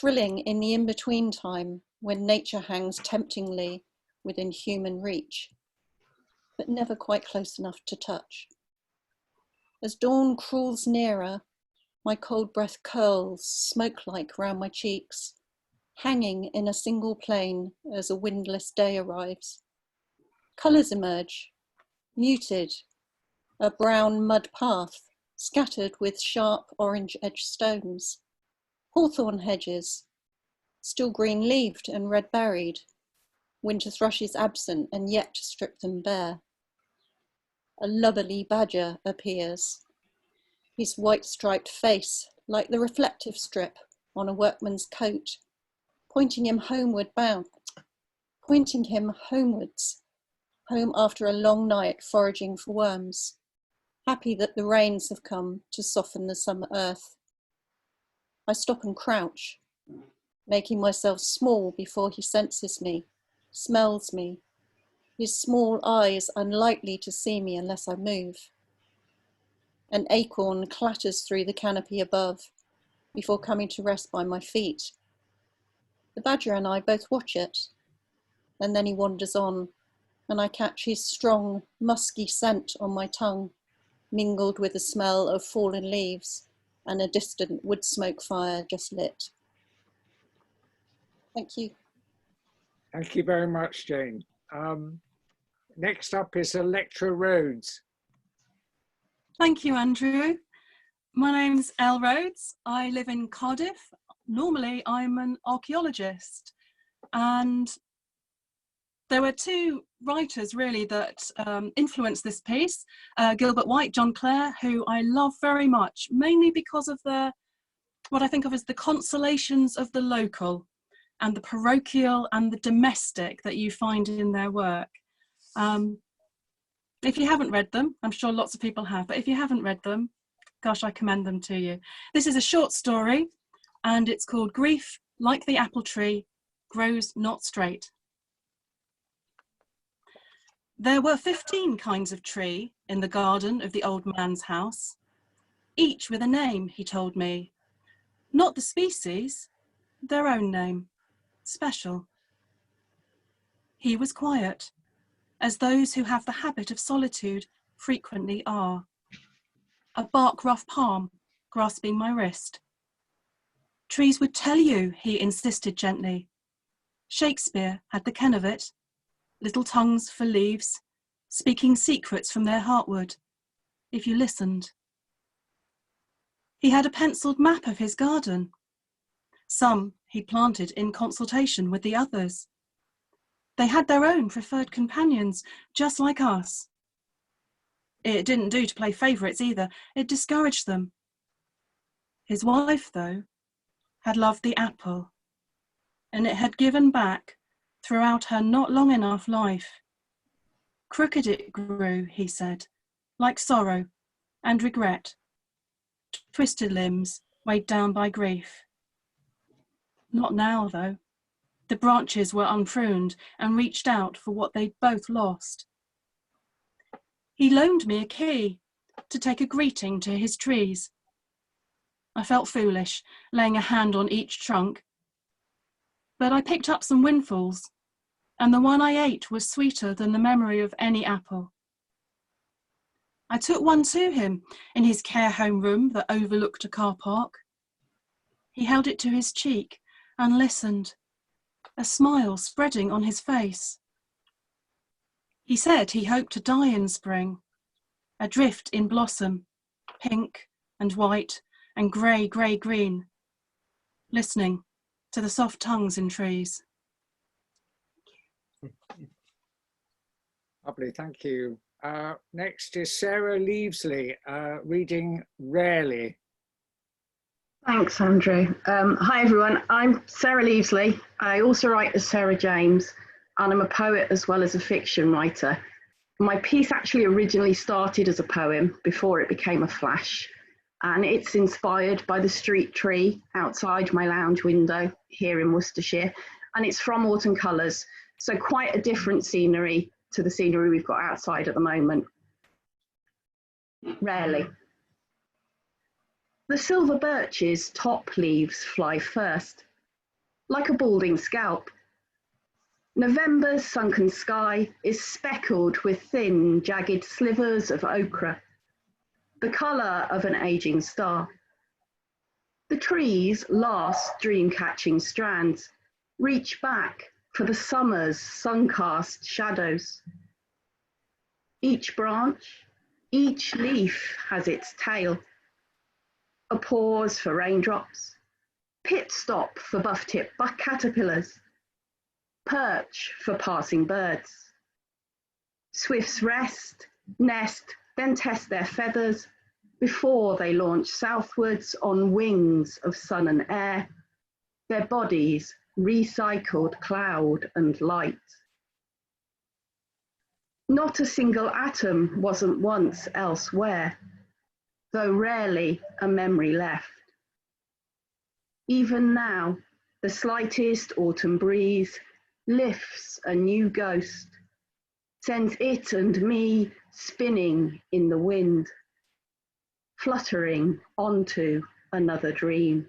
thrilling in the in-between time when nature hangs temptingly within human reach, but never quite close enough to touch. As dawn crawls nearer, my cold breath curls smoke-like round my cheeks, hanging in a single plane as a windless day arrives. Colours emerge, muted, a brown mud path scattered with sharp orange-edged stones, hawthorn hedges, still green-leaved and red-berried, winter thrushes absent and yet to strip them bare. A lubberly badger appears, his white-striped face like the reflective strip on a workman's coat, pointing him homewards, home after a long night foraging for worms, happy that the rains have come to soften the summer earth. I stop and crouch, making myself small before he senses me, smells me, his small eyes unlikely to see me unless I move. An acorn clatters through the canopy above before coming to rest by my feet. The badger and I both watch it, and then he wanders on, and I catch his strong, musky scent on my tongue, mingled with the smell of fallen leaves and a distant wood smoke fire just lit. Thank you. Thank you very much, Jane. Next up is Electra Rhodes. Thank you, Andrew. My name's Elle Rhodes. I live in Cardiff. Normally, I'm an archaeologist, and there were two writers really that influenced this piece, Gilbert White, John Clare, who I love very much, mainly because of what I think of as the consolations of the local and the parochial and the domestic that you find in their work. If you haven't read them, I'm sure lots of people have, but if you haven't read them, gosh, I commend them to you. This is a short story, and it's called Grief, Like the Apple Tree, Grows Not Straight. There were 15 kinds of tree in the garden of the old man's house, each with a name, he told me. Not the species, their own name, special. He was quiet, as those who have the habit of solitude frequently are. A bark-rough palm grasping my wrist. Trees would tell you, he insisted gently. Shakespeare had the ken of it, little tongues for leaves, speaking secrets from their heartwood, if you listened. He had a penciled map of his garden. Some he planted in consultation with the others. They had their own preferred companions, just like us. It didn't do to play favourites either. It discouraged them. His wife, though, had loved the apple, and it had given back throughout her not long enough life. Crooked it grew, he said, like sorrow and regret, twisted limbs weighed down by grief. Not now, though. The branches were unpruned and reached out for what they'd both lost. He loaned me a key to take a greeting to his trees. I felt foolish, laying a hand on each trunk. But I picked up some windfalls, and the one I ate was sweeter than the memory of any apple. I took one to him in his care home room that overlooked a car park. He held it to his cheek and listened, a smile spreading on his face. He said he hoped to die in spring, adrift in blossom, pink and white and grey, grey-green, listening to the soft tongues in trees. Lovely, thank you. Next is Sarah Leavesley, reading Rarely. Thanks, Andrew. Hi, everyone. I'm Sarah Leavesley. I also write as Sarah James, and I'm a poet as well as a fiction writer. My piece actually originally started as a poem before it became a flash, and it's inspired by the street tree outside my lounge window here in Worcestershire, and it's from Autumn Colours, so quite a different scenery to the scenery we've got outside at the moment. Rarely. The silver birch's top leaves fly first, like a balding scalp. November's sunken sky is speckled with thin, jagged slivers of ochre, the colour of an ageing star. The trees' last dream-catching strands reach back for the summer's sun-cast shadows. Each branch, each leaf has its tale. A pause for raindrops, pit stop for buff-tip caterpillars, perch for passing birds. Swifts rest, nest, then test their feathers before they launch southwards on wings of sun and air, their bodies recycled cloud and light. Not a single atom wasn't once elsewhere, though rarely a memory left. Even now, the slightest autumn breeze lifts a new ghost, sends it and me spinning in the wind, fluttering onto another dream.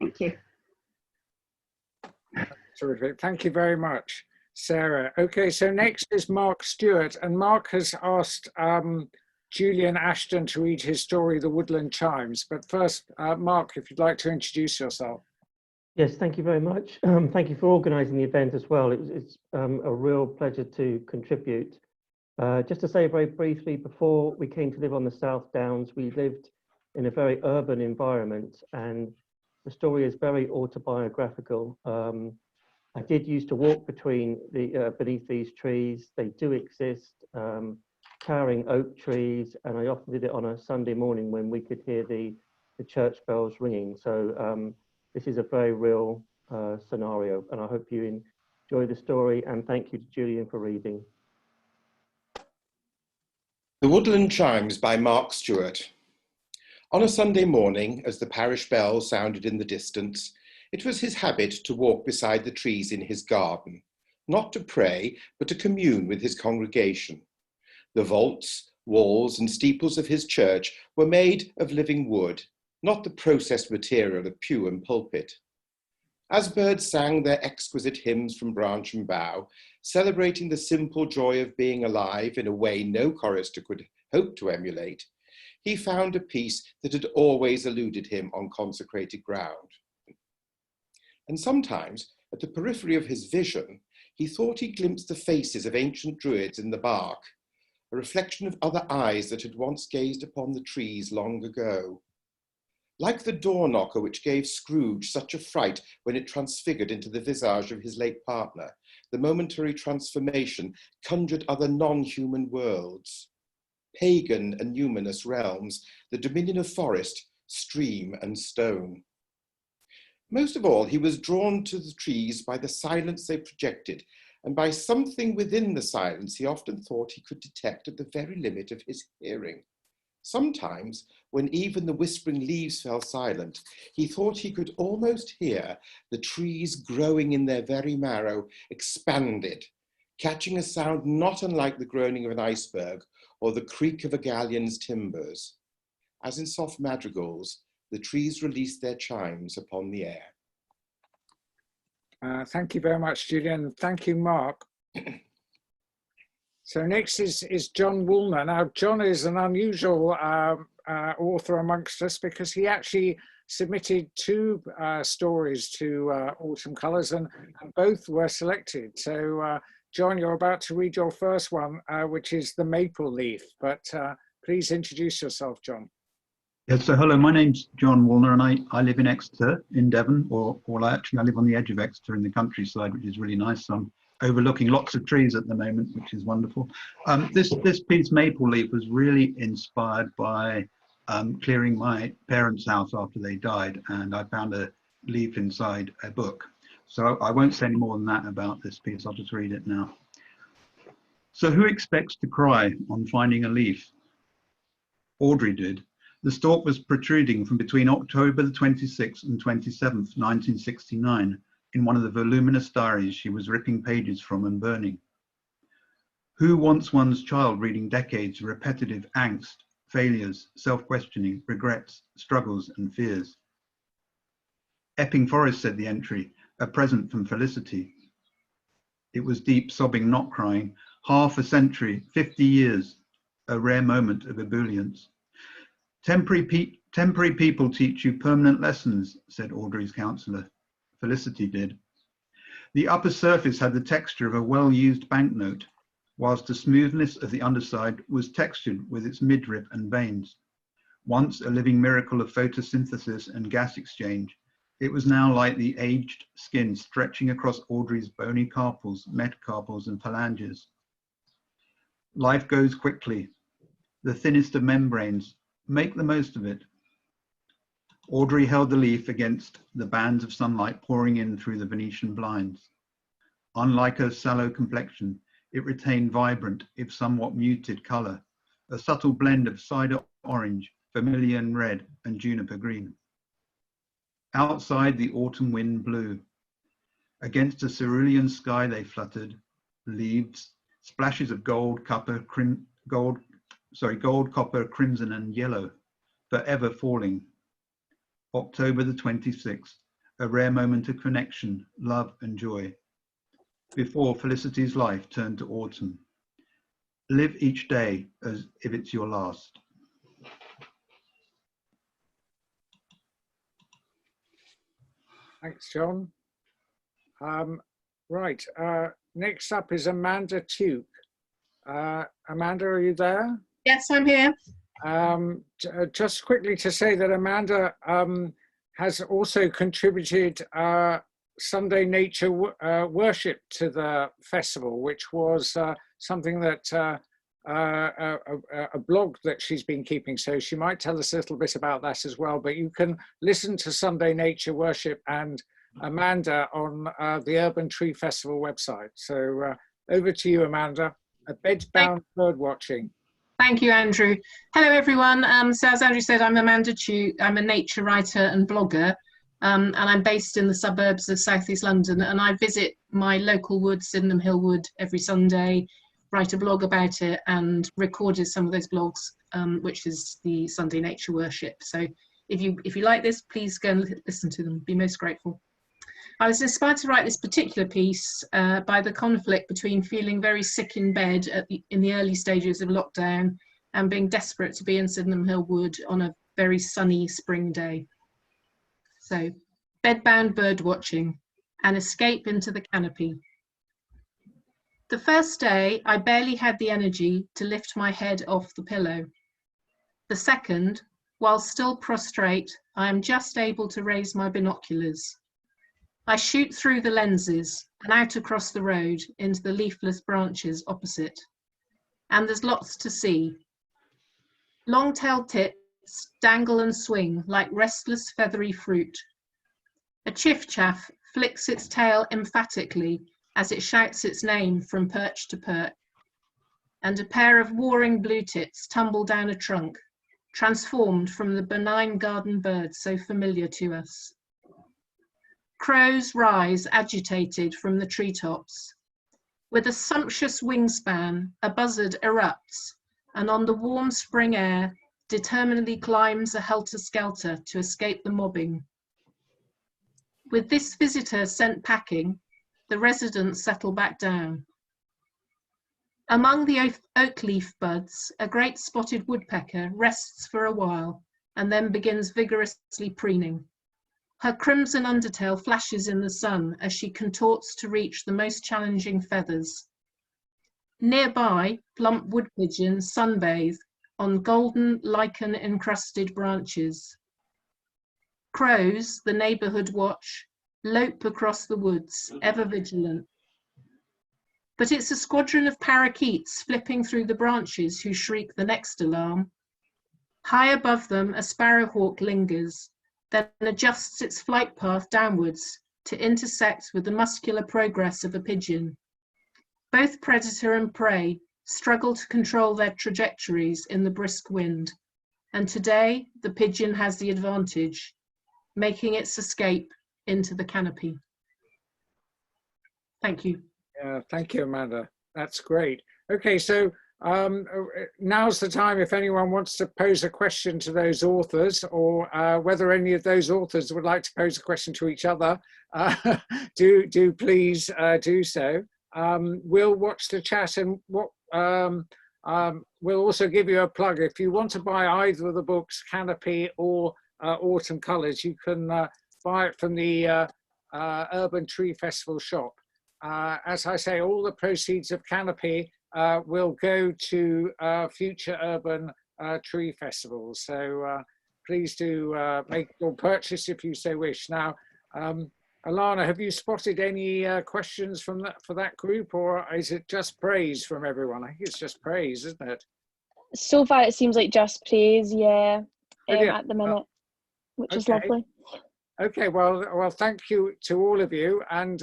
Thank you. Terrific. Thank you very much, Sarah. Okay, so next is Mark Stewart, and Mark has asked Julian Ashton to read his story, The Woodland Chimes. But first, Mark, if you'd like to introduce yourself. Yes, thank you very much. Thank you for organising the event as well. It's a real pleasure to contribute. Just to say very briefly, before we came to live on the South Downs, we lived in a very urban environment, and the story is very autobiographical. I did used to walk between beneath these trees. They do exist, towering oak trees, and I often did it on a Sunday morning when we could hear the church bells ringing. So this is a very real scenario, and I hope you enjoy the story, and thank you to Julian for reading. The Woodland Chimes by Mark Stewart. On a Sunday morning, as the parish bell sounded in the distance, it was his habit to walk beside the trees in his garden, not to pray, but to commune with his congregation. The vaults, walls, and steeples of his church were made of living wood, not the processed material of pew and pulpit. As birds sang their exquisite hymns from branch and bough, celebrating the simple joy of being alive in a way no chorister could hope to emulate, he found a peace that had always eluded him on consecrated ground. And sometimes, at the periphery of his vision, he thought he glimpsed the faces of ancient druids in the bark, a reflection of other eyes that had once gazed upon the trees long ago. Like the door knocker which gave Scrooge such a fright when it transfigured into the visage of his late partner, the momentary transformation conjured other non-human worlds, pagan and numinous realms, the dominion of forest, stream, and stone. Most of all, he was drawn to the trees by the silence they projected, and by something within the silence he often thought he could detect at the very limit of his hearing. Sometimes, when even the whispering leaves fell silent, he thought he could almost hear the trees growing in their very marrow expanded, catching a sound not unlike the groaning of an iceberg or the creak of a galleon's timbers. As in soft madrigals, the trees released their chimes upon the air. Thank you very much, Julian. Thank you, Mark. So next is John Woolner. Now, John is an unusual author amongst us because he actually submitted two stories to Autumn Colours, and both were selected. So, John, you're about to read your first one, which is The Maple Leaf, but please introduce yourself, John. Yes, so hello, my name's John Woolner, and I live in Exeter in Devon, or actually I live on the edge of Exeter in the countryside, which is really nice. So I'm overlooking lots of trees at the moment, which is wonderful. This piece, Maple Leaf, was really inspired by clearing my parents' house after they died, and I found a leaf inside a book. So I won't say any more than that about this piece, I'll just read it now. So who expects to cry on finding a leaf? Audrey did. The stalk was protruding from between October the 26th and 27th, 1969, in one of the voluminous diaries she was ripping pages from and burning. Who wants one's child reading decades of repetitive angst, failures, self-questioning, regrets, struggles, and fears? Epping Forest, said the entry, a present from Felicity. It was deep sobbing, not crying, half a century, 50 years, a rare moment of ebullience. Temporary people teach you permanent lessons, said Audrey's counsellor. Felicity did. The upper surface had the texture of a well-used banknote, whilst the smoothness of the underside was textured with its midrib and veins. Once a living miracle of photosynthesis and gas exchange, it was now like the aged skin stretching across Audrey's bony carpals, metacarpals, and phalanges. Life goes quickly. The thinnest of membranes. Make the most of it. Audrey held the leaf against the bands of sunlight pouring in through the Venetian blinds. Unlike her sallow complexion, it retained vibrant, if somewhat muted, colour, a subtle blend of cider orange, vermilion red, and juniper green. Outside, the autumn wind blew. Against a cerulean sky they fluttered, leaves, splashes of gold, copper, crimson, and yellow, forever falling. October the 26th, a rare moment of connection, love and joy. Before Felicity's life turned to autumn. Live each day as if it's your last. Thanks, John. Right, next up is Amanda Tuke. Amanda, are you there? Yes, I'm here. Just quickly to say that Amanda has also contributed Sunday Nature Worship to the festival, which was something that a blog that she's been keeping. So she might tell us a little bit about that as well. But you can listen to Sunday Nature Worship and Amanda on the Urban Tree Festival website. So over to you, Amanda. Bedbound bird watching. Thank you, Andrew. Hello, everyone. So as Andrew said, I'm Amanda Tuke. I'm a nature writer and blogger, and I'm based in the suburbs of South East London. And I visit my local wood, Sydenham Hill Wood, every Sunday, write a blog about it, and recorded some of those blogs, which is the Sunday Nature Worship. So if you like this, please go and listen to them. Be most grateful. I was inspired to write this particular piece by the conflict between feeling very sick in bed in the early stages of lockdown and being desperate to be in Sydenham Hill Wood on a very sunny spring day. So, bedbound bird watching, an escape into the canopy. The first day, I barely had the energy to lift my head off the pillow. The second, while still prostrate, I am just able to raise my binoculars. I shoot through the lenses and out across the road into the leafless branches opposite. And there's lots to see. Long-tailed tits dangle and swing like restless feathery fruit. A chiff-chaff flicks its tail emphatically as it shouts its name from perch to perch. And a pair of warring blue tits tumble down a trunk, transformed from the benign garden birds so familiar to us. Crows rise agitated from the treetops. With a sumptuous wingspan, a buzzard erupts, and on the warm spring air, determinedly climbs a helter-skelter to escape the mobbing. With this visitor sent packing, the residents settle back down. Among the oak leaf buds, a great spotted woodpecker rests for a while, and then begins vigorously preening. Her crimson undertail flashes in the sun as she contorts to reach the most challenging feathers. Nearby, plump wood pigeons sunbathe on golden lichen-encrusted branches. Crows, the neighbourhood watch, lope across the woods, ever vigilant. But it's a squadron of parakeets flipping through the branches who shriek the next alarm. High above them, a sparrowhawk lingers, then adjusts its flight path downwards to intersect with the muscular progress of a pigeon. Both predator and prey struggle to control their trajectories in the brisk wind, and today the pigeon has the advantage, making its escape into the canopy. Thank you. Thank you, Amanda. That's great. Okay, so now's the time if anyone wants to pose a question to those authors, or whether any of those authors would like to pose a question to each other, do please do so. We'll watch the chat, and what we'll also give you a plug. If you want to buy either of the books, Canopy or Autumn Colours, you can buy it from the Urban Tree Festival shop. As I say, all the proceeds of Canopy will go to future urban tree festivals. So please do make your purchase if you so wish. Now, Alana, have you spotted any questions from for that group, or is it just praise from everyone? I think it's just praise, isn't it? So far, it seems like just praise, yeah, at the minute. which is lovely. Okay, well, thank you to all of you. And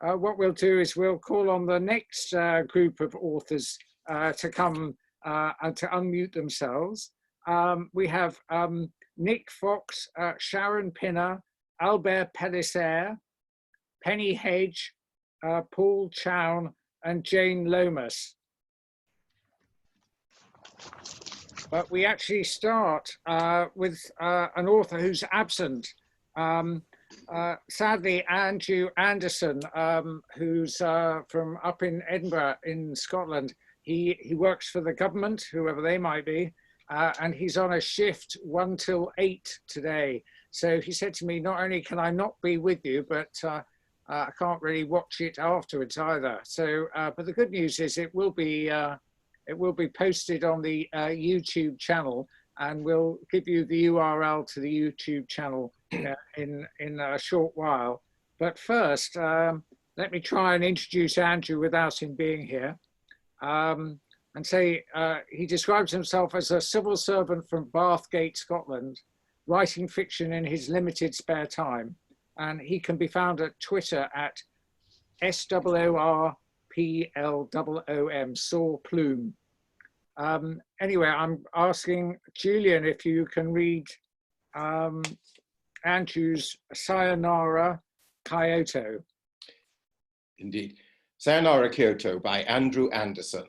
what we'll do is we'll call on the next group of authors to come and to unmute themselves. We have Nick Fox, Sharon Pinner, Albert Pellicer, Penny Hedge, Paul Chown, and Jane Lomas. But we actually start with an author who's absent. Sadly, Andrew Anderson, who's from up in Edinburgh in Scotland, he works for the government, whoever they might be, and he's on a shift 1 till 8 today. So he said to me, not only can I not be with you, but I can't really watch it afterwards either. So, but the good news is it will be posted on the YouTube channel, and we'll give you the URL to the YouTube channel in a short while. But first, let me try and introduce Andrew without him being here. And say he describes himself as a civil servant from Bathgate, Scotland, writing fiction in his limited spare time. And he can be found at Twitter at SOORPLOOM, Saw Plume. Anyway, I'm asking Julian if you can read Andrew's Sayonara Kyoto. Indeed. Sayonara Kyoto by Andrew Anderson.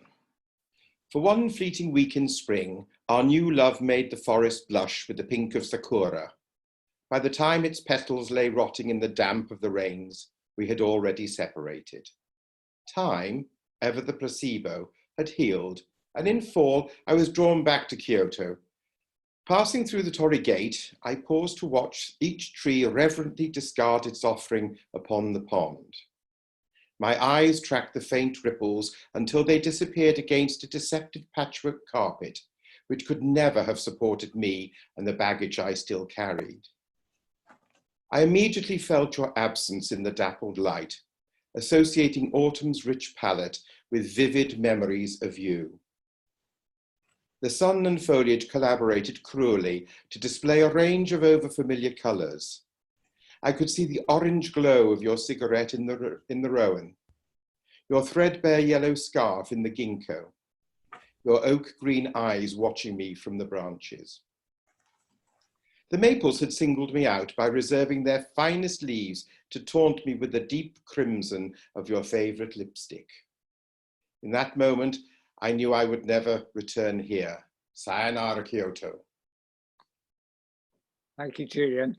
For one fleeting week in spring, our new love made the forest blush with the pink of sakura. By the time its petals lay rotting in the damp of the rains, we had already separated. Time, ever the placebo, had healed, and in fall I was drawn back to Kyoto. Passing through the Torii Gate, I paused to watch each tree reverently discard its offering upon the pond. My eyes tracked the faint ripples until they disappeared against a deceptive patchwork carpet, which could never have supported me and the baggage I still carried. I immediately felt your absence in the dappled light, associating autumn's rich palette with vivid memories of you. The sun and foliage collaborated cruelly to display a range of overfamiliar colours. I could see the orange glow of your cigarette in the rowan, your threadbare yellow scarf in the ginkgo, your oak green eyes watching me from the branches. The maples had singled me out by reserving their finest leaves to taunt me with the deep crimson of your favourite lipstick. In that moment, I knew I would never return here. Sayonara Kyoto. Thank you, Julian.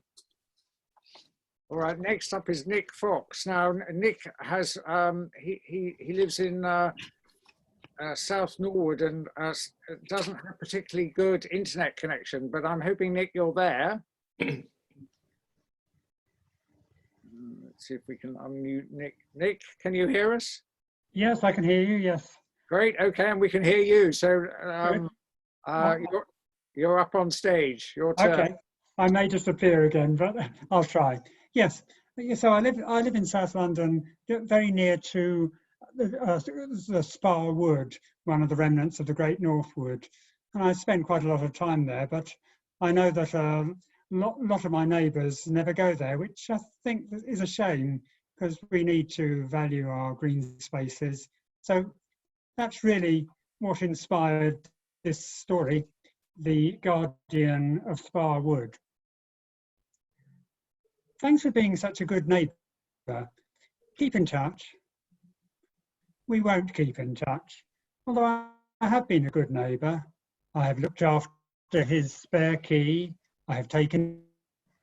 All right, next up is Nick Fox. Now, Nick has, he lives in South Norwood and doesn't have a particularly good internet connection, but I'm hoping, Nick, you're there. Let's see if we can unmute Nick. Nick, can you hear us? Yes, I can hear you, yes. Great, okay, and we can hear you. So you're up on stage, your turn. Okay, I may disappear again, but I'll try. Yes, so I live in South London, very near to the Spa Wood, one of the remnants of the Great North Wood. And I spend quite a lot of time there, but I know that a lot of my neighbours never go there, which I think is a shame, because we need to value our green spaces. So that's really what inspired this story, The Guardian of Spa Wood. Thanks for being such a good neighbour. Keep in touch. We won't keep in touch, although I have been a good neighbour. I have looked after his spare key. I have taken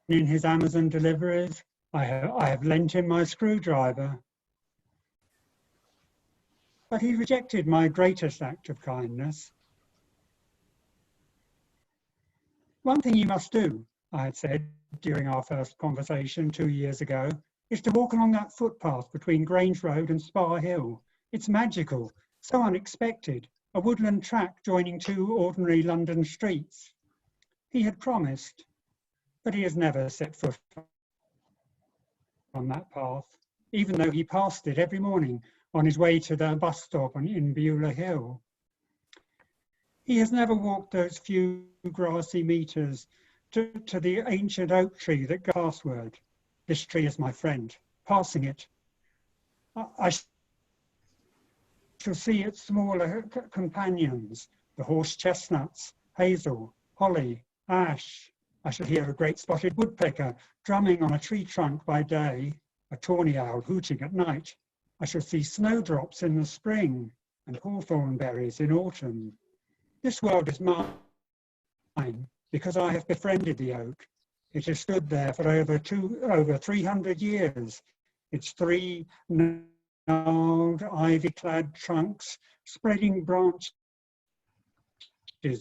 in his Amazon deliveries. I have lent him my screwdriver. But he rejected my greatest act of kindness. One thing you must do, I had said during our first conversation 2 years ago, is to walk along that footpath between Grange Road and Spa Hill. It's magical, so unexpected, a woodland track joining two ordinary London streets. He had promised, but he has never set foot on that path, even though he passed it every morning on his way to the bus stop in Beulah Hill. He has never walked those few grassy metres to the ancient oak tree that goes password. This tree is my friend. Passing it, I shall see its smaller companions, the horse chestnuts, hazel, holly, ash. I shall hear a great spotted woodpecker drumming on a tree trunk by day, a tawny owl hooting at night. I shall see snowdrops in the spring and hawthorn berries in autumn. This world is mine because I have befriended the oak. It has stood there for over 300 years. Its three gnarled, ivy-clad trunks, spreading branches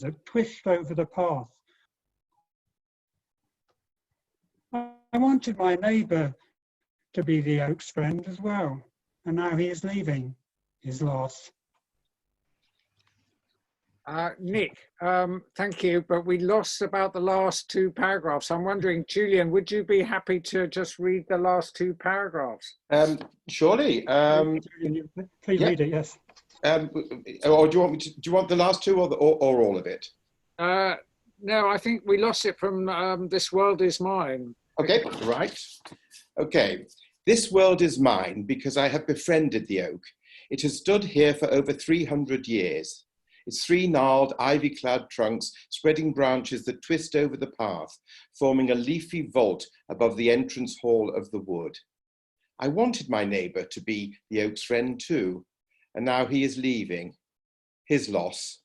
that twist over the path. I wanted my neighbour to be the oak's friend as well, and now he is leaving. His loss. Nick, thank you, but we lost about the last two paragraphs. I'm wondering, Julian, would you be happy to just read the last two paragraphs? Surely. Please read it, yes. Or do you want me to? Do you want the last two or all of it? No, I think we lost it from This World Is Mine. Okay, right. Okay. This world is mine because I have befriended the oak. It has stood here for over 300 years. Its three gnarled, ivy-clad trunks spreading branches that twist over the path, forming a leafy vault above the entrance hall of the wood. I wanted my neighbour to be the oak's friend too, and now he is leaving. His loss.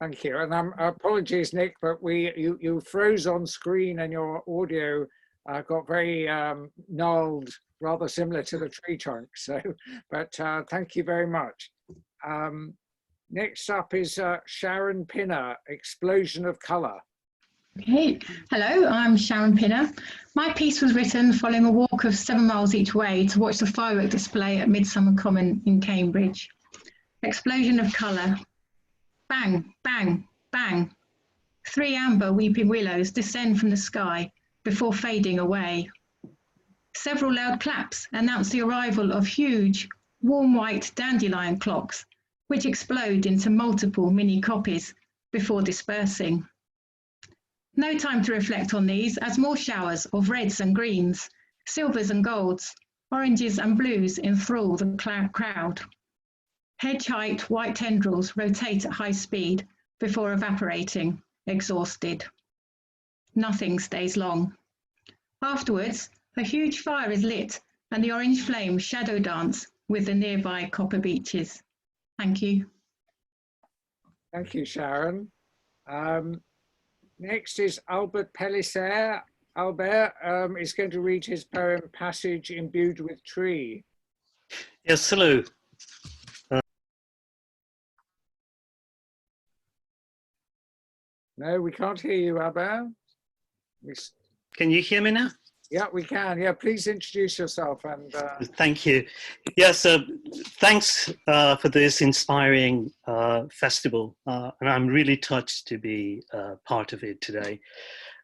Thank you, and apologies, Nick, but you froze on screen and your audio got very gnarled, rather similar to the tree trunk. So, but thank you very much. Next up is Sharon Pinner, Explosion of Colour. Okay, hello, I'm Sharon Pinner. My piece was written following a walk of 7 miles each way to watch the firework display at Midsummer Common in Cambridge. Explosion of colour. Bang, bang, bang. 3 amber weeping willows descend from the sky before fading away. Several loud claps announce the arrival of huge, warm white dandelion clocks, which explode into multiple mini copies before dispersing. No time to reflect on these as more showers of reds and greens, silvers and golds, oranges and blues enthrall the crowd. Hedge-height white tendrils rotate at high speed before evaporating, exhausted. Nothing stays long. Afterwards, a huge fire is lit and the orange flames shadow dance with the nearby copper beeches. Thank you. Thank you, Sharon. Next is Albert Pellicer. Albert is going to read his poem, Passage Imbued with Tree. Yes, hello. No, we can't hear you, Albert. Can you hear me now? Yeah, we can. Yeah, please introduce yourself. And thank you. Yes, thanks for this inspiring festival. And I'm really touched to be part of it today.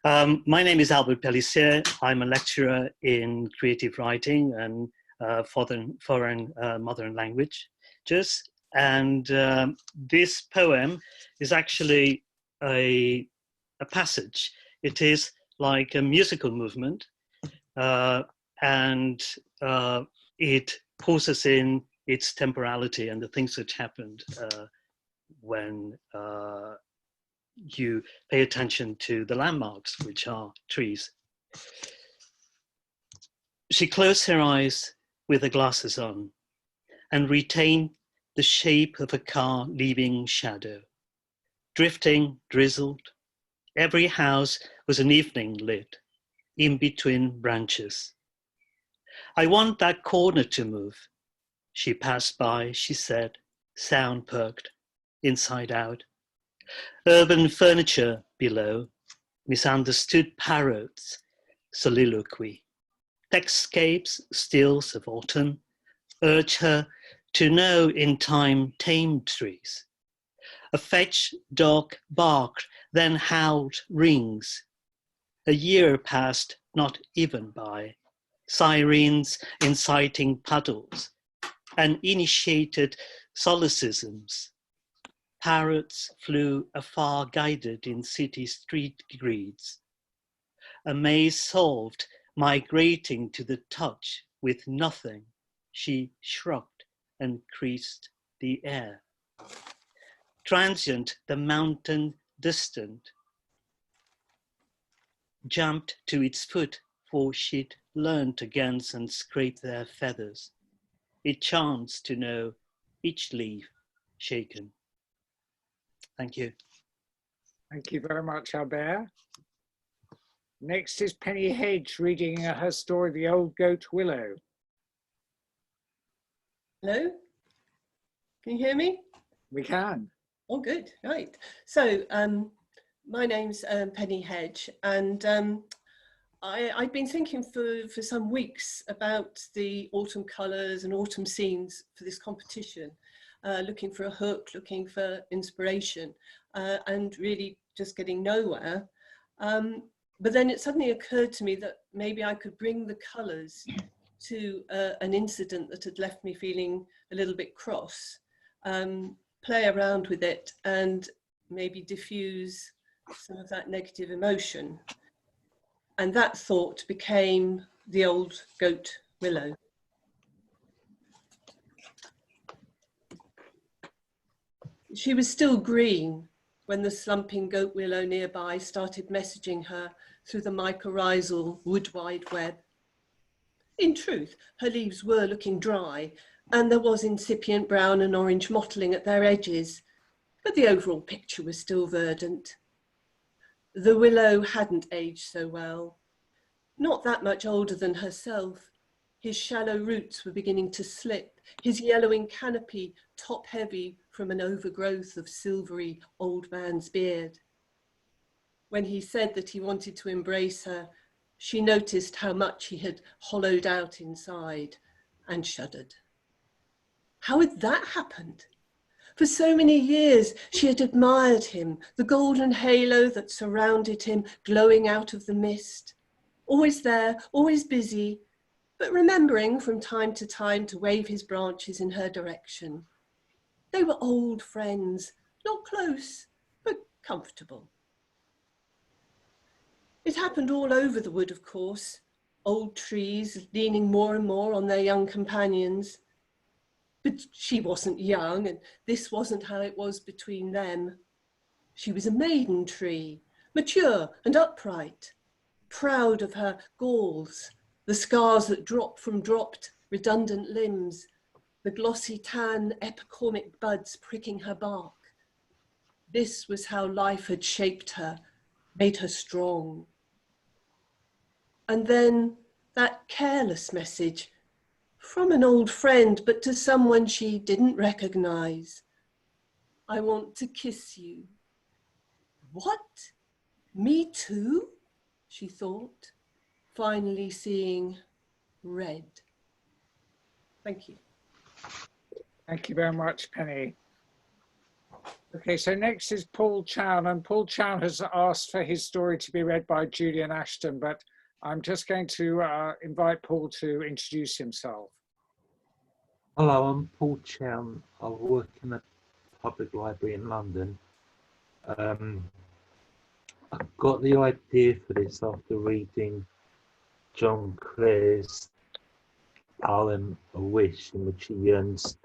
My name is Albert Pellicer. I'm a lecturer in creative writing and foreign mother and languages. And this poem is actually a passage. It is like a musical movement. And it poses in its temporality and the things that happened when you pay attention to the landmarks, which are trees. She closed her eyes with the glasses on and retained the shape of a car leaving shadow. Drifting, drizzled, every house was an evening lit, in between branches. I want that corner to move. She passed by, she said, sound perked, inside out. Urban furniture below, misunderstood parrots, soliloquy. Textscapes, stills of autumn, urge her to know in time tamed trees. A fetch dog barked, then howled rings. A year passed not even by, sirens inciting puddles, and initiated solecisms. Parrots flew afar guided in city street greets. A maze solved, migrating to the touch with nothing. She shrugged and creased the air. Transient, the mountain distant, jumped to its foot, for she'd learnt against and scrape their feathers. It chanced to know each leaf shaken. Thank you. Thank you very much, Albert. Next is Penny Hedge reading her story, The Old Goat Willow. Hello? Can you hear me? We can. Oh, good. Right. So my name's Penny Hedge, and I've been thinking for some weeks about the autumn colours and autumn scenes for this competition, looking for a hook, looking for inspiration, and really just getting nowhere. But then it suddenly occurred to me that maybe I could bring the colours to an incident that had left me feeling a little bit cross, play around with it and maybe diffuse some of that negative emotion. And that thought became The Old Goat Willow. She was still green when the slumping goat willow nearby started messaging her through the mycorrhizal wood wide web. In truth, her leaves were looking dry, and there was incipient brown and orange mottling at their edges, but the overall picture was still verdant. The willow hadn't aged so well. Not that much older than herself. His shallow roots were beginning to slip, his yellowing canopy top-heavy from an overgrowth of silvery old man's beard. When he said that he wanted to embrace her, she noticed how much he had hollowed out inside and shuddered. How had that happened? For so many years, she had admired him, the golden halo that surrounded him, glowing out of the mist. Always there, always busy, but remembering from time to wave his branches in her direction. They were old friends, not close, but comfortable. It happened all over the wood, of course, old trees leaning more and more on their young companions. But she wasn't young, and this wasn't how it was between them. She was a maiden tree, mature and upright, proud of her galls, the scars that dropped from dropped, redundant limbs, the glossy tan epicormic buds pricking her bark. This was how life had shaped her, made her strong. And then that careless message from an old friend, but to someone she didn't recognize. I want to kiss you. What? Me too? She thought, finally seeing red. Thank you. Thank you very much, Penny. Okay, so next is Paul Chown, and Paul Chown has asked for his story to be read by Julian Ashton, but I'm just going to invite Paul to introduce himself. Hello, I'm Paul Chown. I work in the public library in London. I got the idea for this after reading John Clare's poem, A Wish, in which he yearns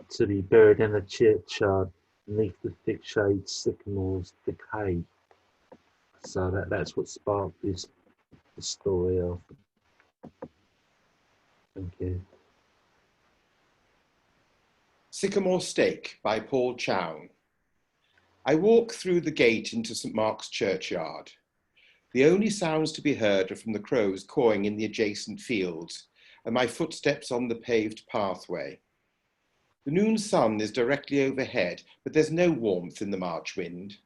to be buried in a churchyard beneath the thick shade sycamores decay. So that's what sparked this story of. Thank you. Sycamore Steak by Paul Chown. I walk through the gate into St. Mark's churchyard. The only sounds to be heard are from the crows cawing in the adjacent fields and my footsteps on the paved pathway. The noon sun is directly overhead, but there's no warmth in the March wind.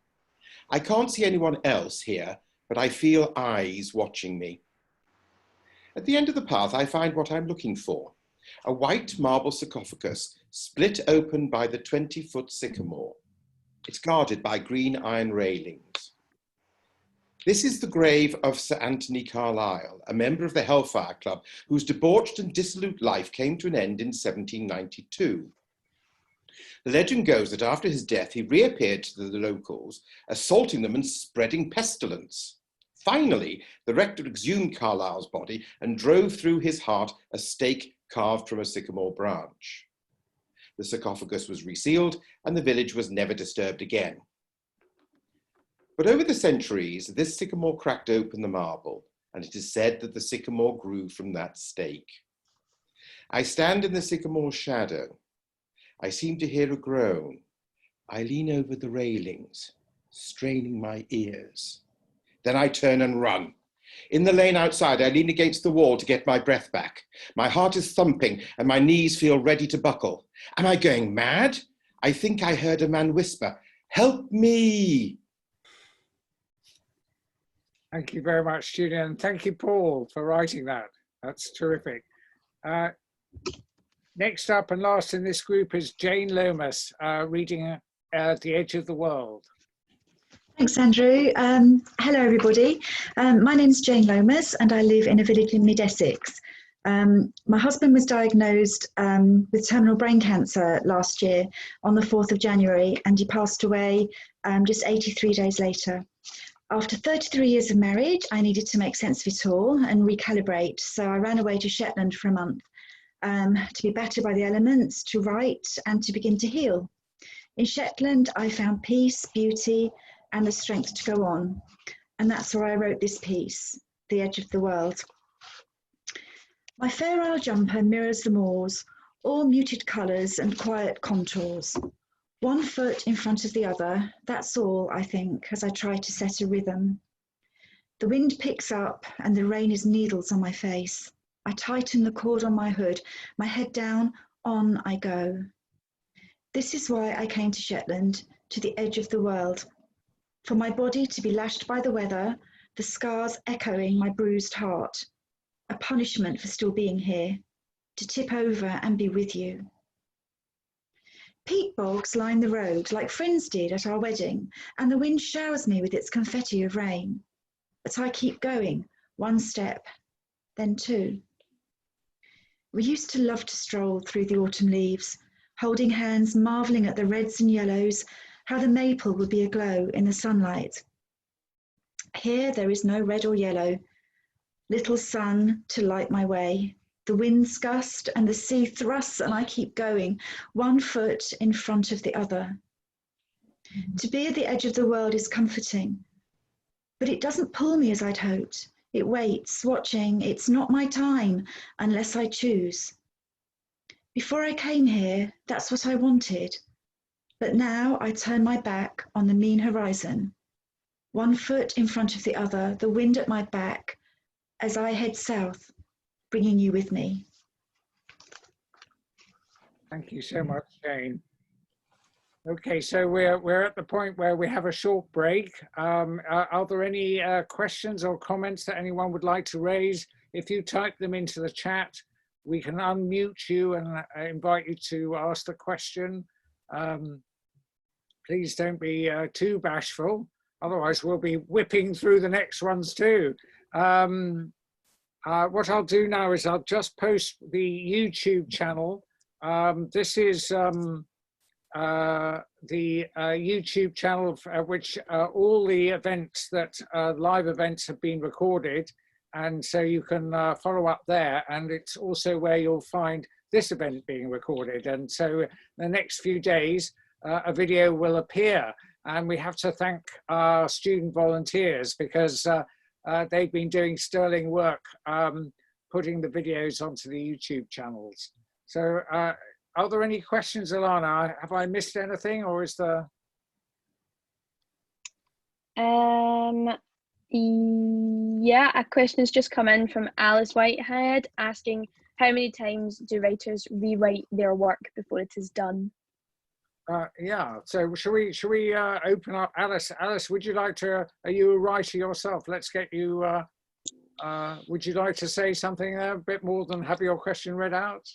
I can't see anyone else here, but I feel eyes watching me. At the end of the path, I find what I'm looking for, a white marble sarcophagus split open by the 20-foot sycamore. It's guarded by green iron railings. This is the grave of Sir Anthony Carlisle, a member of the Hellfire Club, whose debauched and dissolute life came to an end in 1792. The legend goes that after his death, he reappeared to the locals, assaulting them and spreading pestilence. Finally, the rector exhumed Carlyle's body and drove through his heart a stake carved from a sycamore branch. The sarcophagus was resealed and the village was never disturbed again. But over the centuries, this sycamore cracked open the marble, and it is said that the sycamore grew from that stake. I stand in the sycamore's shadow. I seem to hear a groan. I lean over the railings, straining my ears. Then I turn and run. In the lane outside, I lean against the wall to get my breath back. My heart is thumping and my knees feel ready to buckle. Am I going mad? I think I heard a man whisper, "Help me!" Thank you very much, Julian. And thank you, Paul, for writing that. That's terrific. Next up and last in this group is Jane Lomas, reading The Edge of the World. Thanks, Andrew. Hello, everybody. My name's Jane Lomas, and I live in a village in mid-Essex. My husband was diagnosed with terminal brain cancer last year on the 4th of January, and he passed away just 83 days later. After 33 years of marriage, I needed to make sense of it all and recalibrate, so I ran away to Shetland for a month to be battered by the elements, to write, and to begin to heal. In Shetland, I found peace, beauty, and the strength to go on. And that's where I wrote this piece, The Edge of the World. My fair isle jumper mirrors the moors, all muted colours and quiet contours. One foot in front of the other, that's all, I think, as I try to set a rhythm. The wind picks up and the rain is needles on my face. I tighten the cord on my hood, my head down, on I go. This is why I came to Shetland, to the edge of the world. For my body to be lashed by the weather, the scars echoing my bruised heart. A punishment for still being here, to tip over and be with you. Peat bogs line the road like friends did at our wedding, and the wind showers me with its confetti of rain. But I keep going, one step, then two. We used to love to stroll through the autumn leaves, holding hands, marvelling at the reds and yellows, how the maple would be aglow in the sunlight. Here there is no red or yellow, little sun to light my way. The winds gust and the sea thrusts, and I keep going, one foot in front of the other. To be at the edge of the world is comforting, but it doesn't pull me as I'd hoped. It waits, watching, it's not my time unless I choose. Before I came here, that's what I wanted. But now I turn my back on the mean horizon. One foot in front of the other, the wind at my back, as I head south, bringing you with me. Thank you so much, Jane. Okay, so we're at the point where we have a short break. Are there any questions or comments that anyone would like to raise? If you type them into the chat, we can unmute you and invite you to ask the question. Please don't be too bashful, otherwise we'll be whipping through the next ones too. What I'll do now is I'll just post the YouTube channel. This is the YouTube channel at which all the events that live events have been recorded, and so you can follow up there, and it's also where you'll find this event being recorded. And so the next few days a video will appear, and we have to thank our student volunteers because they've been doing sterling work putting the videos onto the YouTube channels. So are there any questions, Alana? Have I missed anything, or is there? Yeah, a question has just come in from Alice Whitehead asking, how many times do writers rewrite their work before it is done? Yeah, so should we open up? Alice, would you like to, are you a writer yourself? Let's get you, would you like to say something there, a bit more than have your question read out?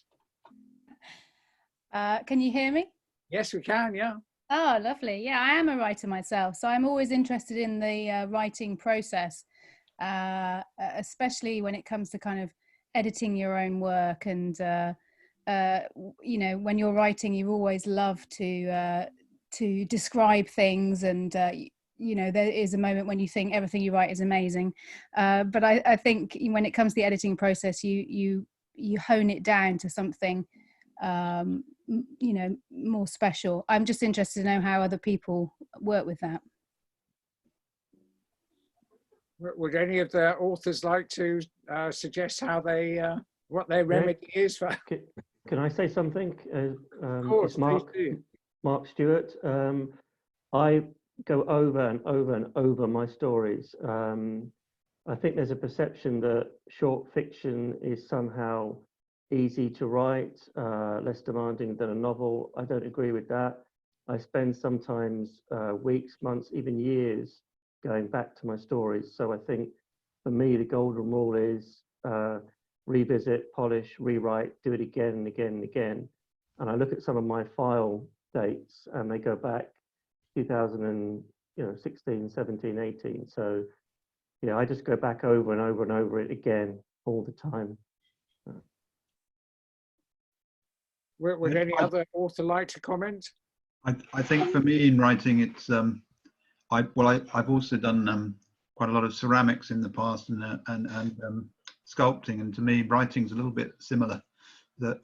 Can you hear me? Yes, we can, yeah. Oh, lovely. Yeah, I am a writer myself, so I'm always interested in the writing process, especially when it comes to kind of editing your own work and you know, when you're writing, you always love to describe things, and you know, there is a moment when you think everything you write is amazing, but I think when it comes to the editing process, you hone it down to something you know, more special. I'm just interested to know how other people work with that. Would any of the authors like to suggest how they what their remedy is for? Can I say something? Of course, it's Mark Stewart. I go over and over and over my stories. I think there's a perception that short fiction is somehow easy to write, less demanding than a novel. I don't agree with that. I spend sometimes weeks, months, even years going back to my stories. So I think for me, the golden rule is revisit, polish, rewrite, do it again and again and again. And I look at some of my file dates and they go back 2016, 17, 18. So yeah, I just go back over and over and over it again all the time. Would any other author like to comment? I think for me in writing, it's I've also done quite a lot of ceramics in the past and sculpting, and to me writing's a little bit similar. That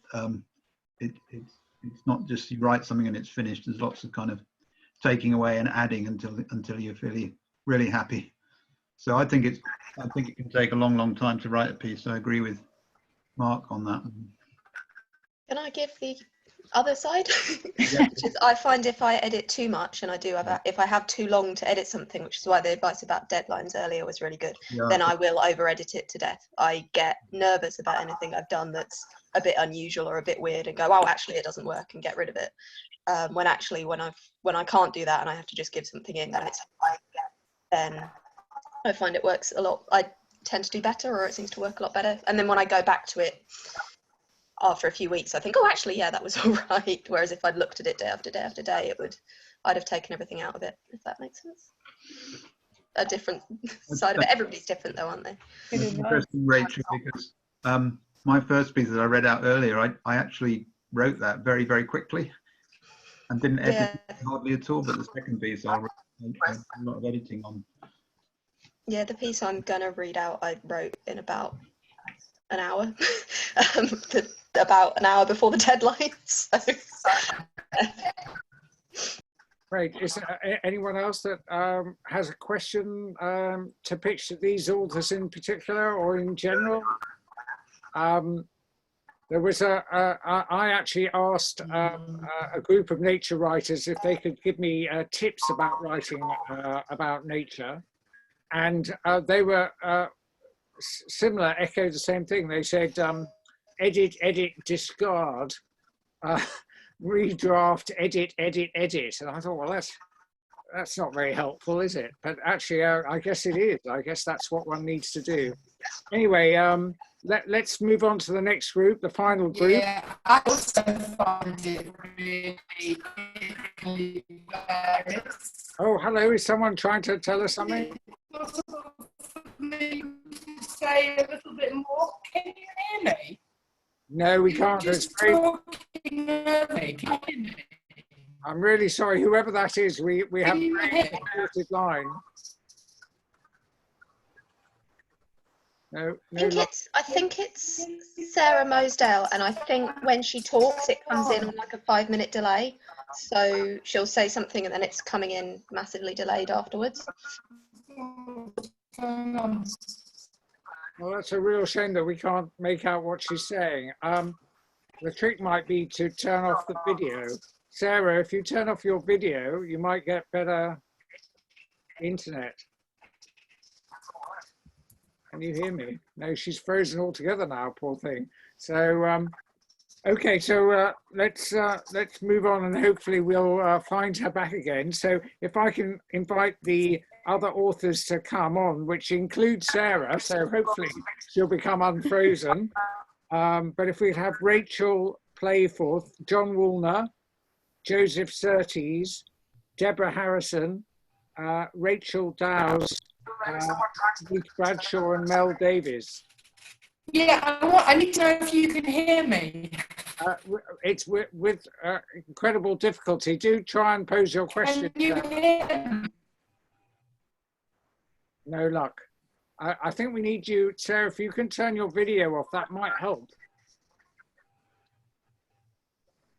it's not just you write something and it's finished. There's lots of kind of taking away and adding until you're really happy. So I think it can take a long time to write a piece. I agree with Mark on that. Can I give the other side? Which is, I find if I edit too much, and I do have, if I have too long to edit something, which is why the advice about deadlines earlier was really good, then I will over edit it to death. I get nervous about anything I've done that's a bit unusual or a bit weird and go, oh, actually it doesn't work, and get rid of it. When I can't do that and I have to just give something in, then I find it works a lot. I tend to do better, or it seems to work a lot better. And then when I go back to it after a few weeks, I think, oh, actually, yeah, that was all right. Whereas if I'd looked at it day after day after day, I'd have taken everything out of it, if that makes sense. A different side of it. Everybody's different though, aren't they? It's interesting, Rachel, because my first piece that I read out earlier, I actually wrote that very, very quickly and didn't edit it hardly at all. But the second piece, I wrote a lot of editing on. Yeah, the piece I'm going to read out, I wrote in about an hour, about an hour before the deadline. So. Great. Is there anyone else that has a question to pitch to these authors in particular or in general? There was I actually asked a group of nature writers if they could give me tips about writing about nature, and they were similar, echoed the same thing. They said, edit, discard, redraft, edit. And I thought, well, that's not very helpful, is it? But actually, I guess it is. I guess that's what one needs to do. Anyway, let's move on to the next group, the final group. Yeah, I also find it really hilarious. Oh, hello, is someone trying to tell us something? Is it possible for me to say a little bit more? Can you hear me? No, we can't. Just talking early. Can you hear me? I'm really sorry, whoever that is, we have a very distorted line. No, I think it's Sarah Mosadeq, and I think when she talks, it comes in on like a 5-minute delay. So she'll say something and then it's coming in massively delayed afterwards. Well, that's a real shame that we can't make out what she's saying. The trick might be to turn off the video. Sarah, if you turn off your video, you might get better internet. Can you hear me? No, she's frozen altogether now, poor thing. So, okay, so let's move on, and hopefully we'll find her back again. So if I can invite the other authors to come on, which includes Sarah, so hopefully she'll become unfrozen. But if we have Rachel Playforth, John WOOLNER, Joseph Surtees, Deborah Harrison, Rachel Dowes, Luke Bradshaw and Mel Davies. Yeah, I need to know if you can hear me. it's with incredible difficulty. Do try and pose your question. No luck. I think we need you, Sarah, if you can turn your video off, that might help.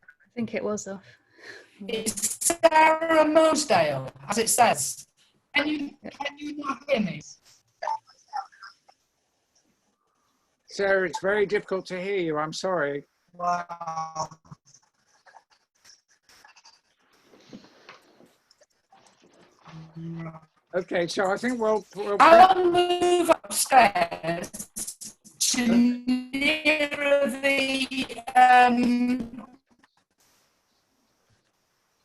I think it was off. It's Sarah Mosadeq, as it says. Can you not hear me? Sarah, it's very difficult to hear you. I'm sorry. Wow. Okay, so I think we'll I'll move upstairs to nearer the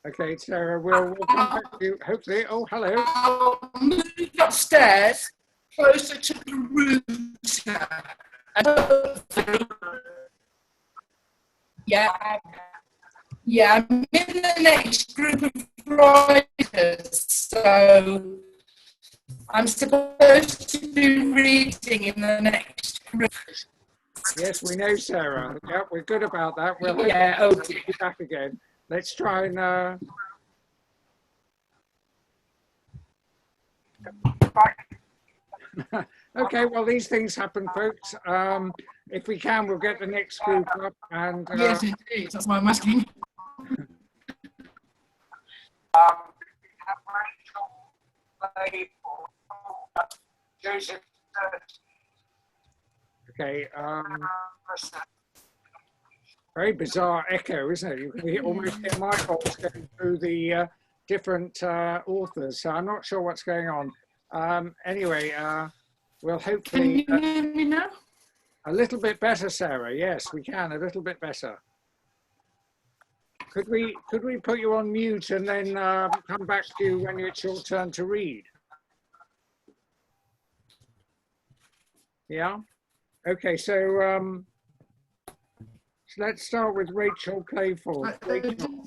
Okay, Sarah, we'll come back to you, hopefully. Oh, hello. I'll move upstairs closer to the router. Yeah, I'm in the next group of writers, so I'm supposed to do reading in the next group. Yes, we know, Sarah. Yeah, we're good about that. We'll be back again. Let's try and okay, well, these things happen, folks. If we can, we'll get the next group up and yes, indeed. That's why I'm asking. Joseph. Okay. Very bizarre echo, isn't it? You can almost hear my thoughts going through the different authors. So I'm not sure what's going on. Anyway, we'll hopefully. Can you hear me now? A little bit better, Sarah. Yes, we can. A little bit better. Could we put you on mute and then come back to you when it's your turn to read? Yeah. Okay. So let's start with Rachel Clayford. Rachel.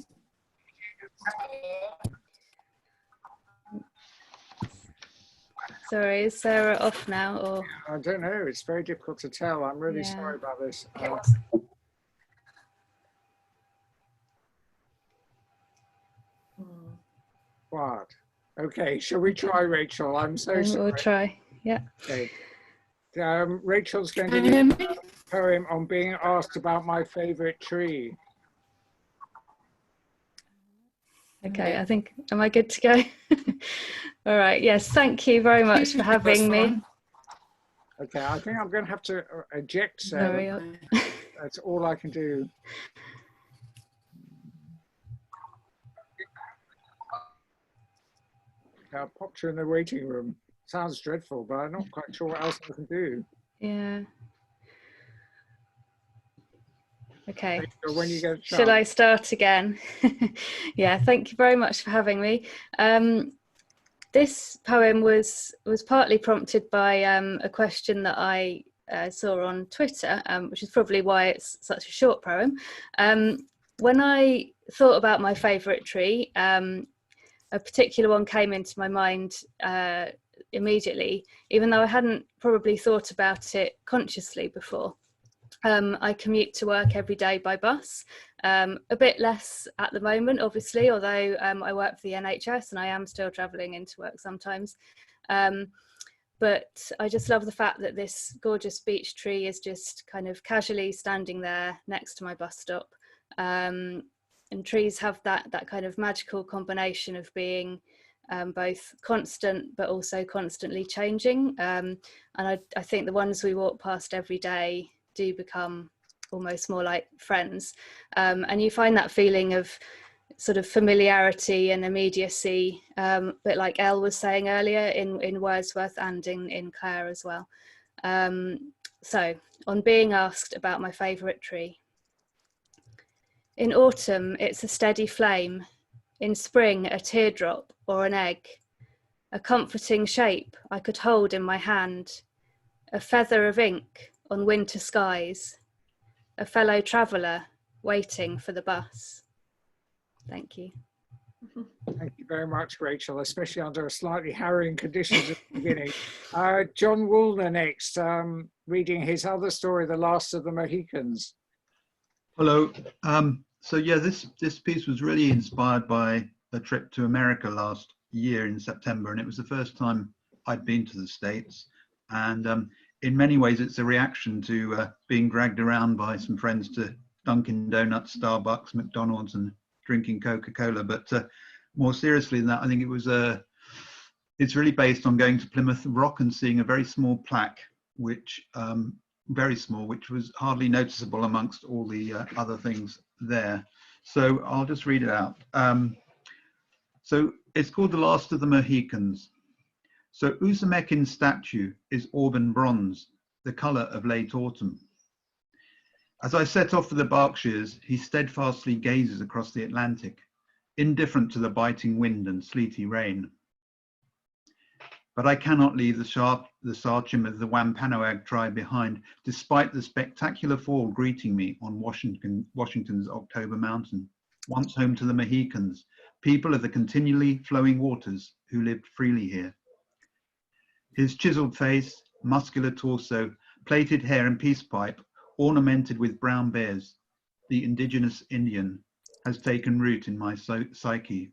Sorry, is Sarah off now or? I don't know. It's very difficult to tell. I'm really sorry about this. What? Okay, shall we try, Rachel? I'm so sorry. We'll try, yeah. Okay. Rachel's going to read a poem on being asked about my favourite tree. Okay, I think, am I good to go? All right, yes, thank you very much for having me. Okay, I think I'm going to have to eject Sarah. That's all I can do. I popped her in the waiting room. Sounds dreadful, but I'm not quite sure what else I can do. Yeah. Okay. When you get a chance. Should I start again? Yeah, thank you very much for having me. This poem was partly prompted by a question that I saw on Twitter, which is probably why it's such a short poem. When I thought about my favourite tree, a particular one came into my mind immediately, even though I hadn't probably thought about it consciously before. I commute to work every day by bus, a bit less at the moment, obviously, although I work for the NHS and I am still travelling into work sometimes. But I just love the fact that this gorgeous beech tree is just kind of casually standing there next to my bus stop. And trees have that kind of magical combination of being both constant but also constantly changing. And I think the ones we walk past every day do become almost more like friends. And you find that feeling of sort of familiarity and immediacy, a bit like Elle was saying earlier in Wordsworth and in Clare as well. So, on being asked about my favourite tree. In autumn, it's a steady flame. In spring, a teardrop or an egg. A comforting shape I could hold in my hand. A feather of ink on winter skies. A fellow traveller waiting for the bus. Thank you. Thank you very much, Rachel, especially under slightly harrowing conditions at the beginning. John WOOLNER next, reading his other story, The Last of the Mohicans. Hello. So yeah, this piece was really inspired by a trip to America last year in September, and it was the first time I'd been to the States. And in many ways, it's a reaction to being dragged around by some friends to Dunkin' Donuts, Starbucks, McDonald's, and drinking Coca-Cola. But more seriously than that, I think it's really based on going to Plymouth Rock and seeing a very small plaque, which very small, which was hardly noticeable amongst all the other things there. So I'll just read it out. So it's called The Last of the Mohicans. So Usamekin's statue is auburn bronze, the colour of late autumn. As I set off for the Berkshires, he steadfastly gazes across the Atlantic, indifferent to the biting wind and sleety rain. But I cannot leave the Sachem of the Wampanoag tribe behind, despite the spectacular fall greeting me on Washington's October Mountain, once home to the Mohicans, people of the continually flowing waters who lived freely here. His chiseled face, muscular torso, plaited hair and peace pipe, ornamented with brown bears, the indigenous Indian, has taken root in my psyche.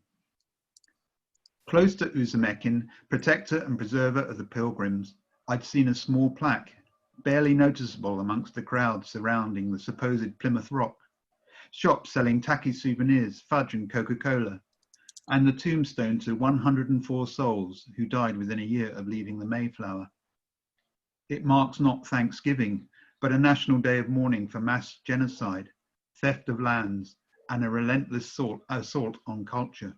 Close to Usamekin, protector and preserver of the pilgrims, I'd seen a small plaque, barely noticeable amongst the crowd surrounding the supposed Plymouth Rock, shops selling tacky souvenirs, fudge and Coca-Cola, and the tombstone to 104 souls who died within a year of leaving the Mayflower. It marks not Thanksgiving, but a national day of mourning for mass genocide, theft of lands, and a relentless assault on culture.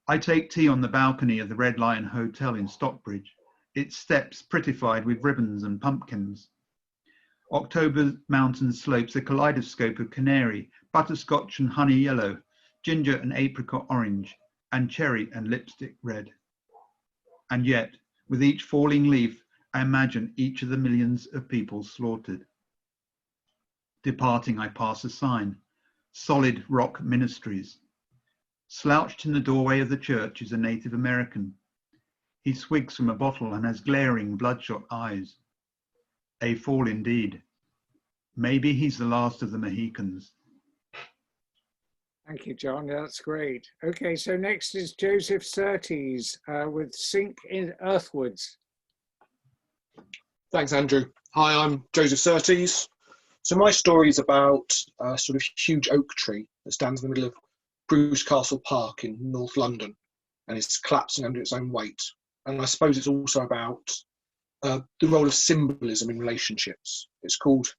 I take tea on the balcony of the Red Lion Hotel in Stockbridge, its steps prettified with ribbons and pumpkins. October mountain slopes a kaleidoscope of canary, butterscotch and honey yellow, ginger and apricot orange, and cherry and lipstick red. And yet, with each falling leaf, I imagine each of the millions of people slaughtered. Departing, I pass a sign, Solid Rock Ministries. Slouched in the doorway of the church is a Native American. He swigs from a bottle and has glaring, bloodshot eyes. A fall indeed. Maybe he's the last of the Mohicans. Thank you, John. That's great. Okay, so next is Joseph Surtees with Sink in Earthwards. Thanks, Andrew. Hi, I'm Joseph Surtees. So my story is about a sort of huge oak tree that stands in the middle of Bruce Castle Park in North London, and it's collapsing under its own weight. And I suppose it's also about the role of symbolism in relationships. It's called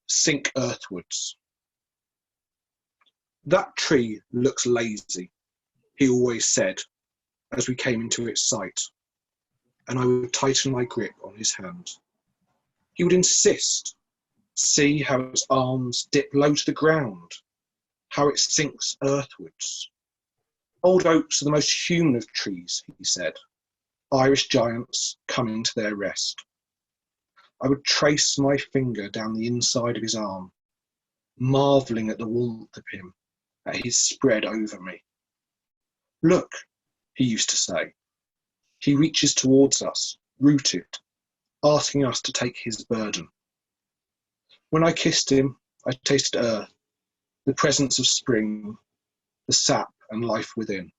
Sink Earthwards. That tree looks lazy, he always said, as we came into its sight, and I would tighten my grip on his hand. He would insist, see how its arms dip low to the ground, how it sinks earthwards. Old oaks are the most human of trees, he said, Irish giants coming to their rest. I would trace my finger down the inside of his arm, marvelling at the warmth of him, at his spread over me. Look, he used to say. He reaches towards us, rooted, asking us to take his burden. When I kissed him, I tasted earth, the presence of spring, the sap and life within.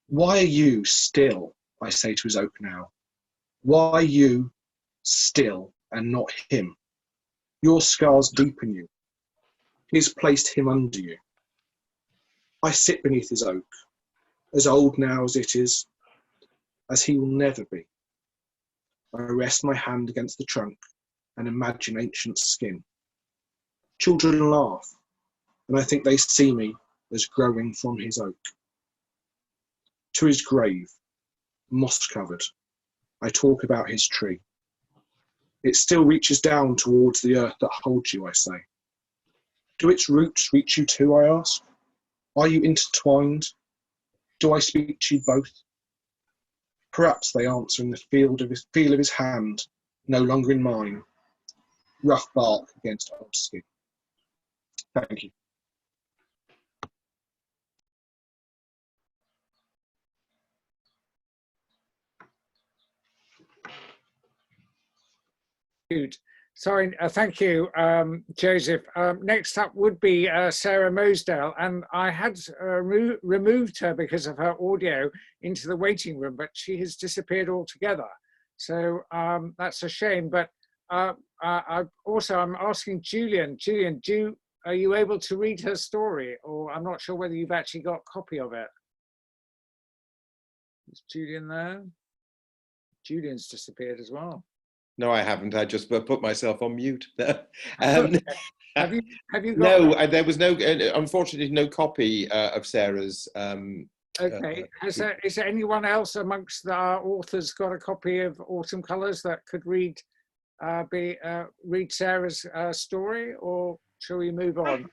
Why are you still, I say to his oak now? Why you still and not him? Your scars deepen you. He has placed him under you. I sit beneath his oak, as old now as it is, as he will never be. I rest my hand against the trunk and imagine ancient skin. Children laugh, and I think they see me as growing from his oak. To his grave, moss-covered, I talk about his tree. It still reaches down towards the earth that holds you, I say. Do its roots reach you too, I ask? Are you intertwined? Do I speak to you both? Perhaps they answer in the feel of his hand, no longer in mine, rough bark against old skin. Thank you. Good. Sorry, thank you, Joseph. Next up would be Sarah Mosadeq, and I had removed her because of her audio into the waiting room, but she has disappeared altogether. So that's a shame. But I'm asking Julian. Julian, are you able to read her story? Or I'm not sure whether you've actually got a copy of it. Is Julian there? Julian's disappeared as well. No, I haven't. I just put myself on mute there. Have you got No, there was no, unfortunately, no copy of Sarah's. Okay. Is there anyone else amongst the authors got a copy of Autumn Colours that could read Sarah's story, or shall we move on?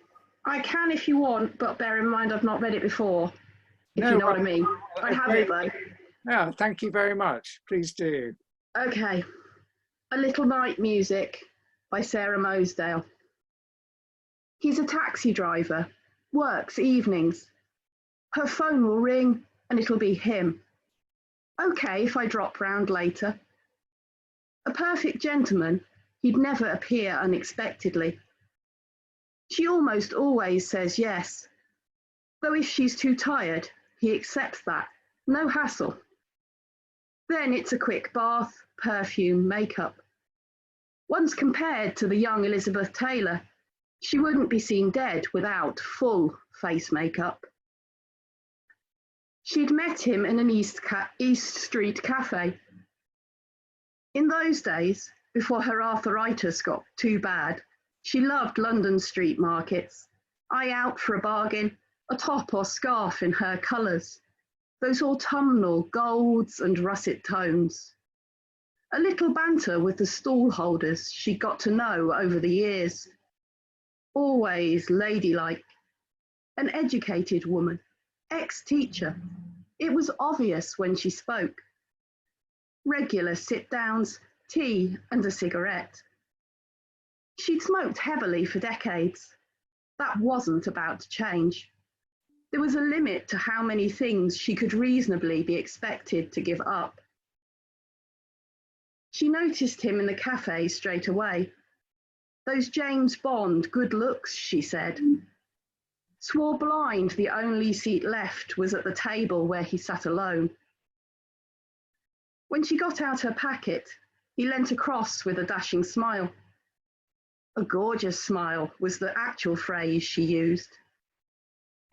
I can if you want, but bear in mind I've not read it before, if you know what I mean. I have it though. Yeah, thank you very much. Please do. Okay. A Little Night Music by Sarah Mosadeq. He's a taxi driver, works evenings. Her phone will ring and it'll be him. Okay if I drop round later. A perfect gentleman, he'd never appear unexpectedly. She almost always says yes, though if she's too tired, he accepts that, no hassle. Then it's a quick bath, perfume, makeup. Once compared to the young Elizabeth Taylor, she wouldn't be seen dead without full face makeup. She'd met him in an East Street cafe. In those days, before her arthritis got too bad, she loved London street markets. Eye out for a bargain, a top or scarf in her colours, those autumnal golds and russet tones. A little banter with the stall holders she got to know over the years. Always ladylike. An educated woman, ex-teacher. It was obvious when she spoke. Regular sit-downs, tea and a cigarette. She'd smoked heavily for decades. That wasn't about to change. There was a limit to how many things she could reasonably be expected to give up. She noticed him in the cafe straight away. Those James Bond good looks, she said. Swore blind the only seat left was at the table where he sat alone. When she got out her packet, he leant across with a dashing smile. A gorgeous smile was the actual phrase she used.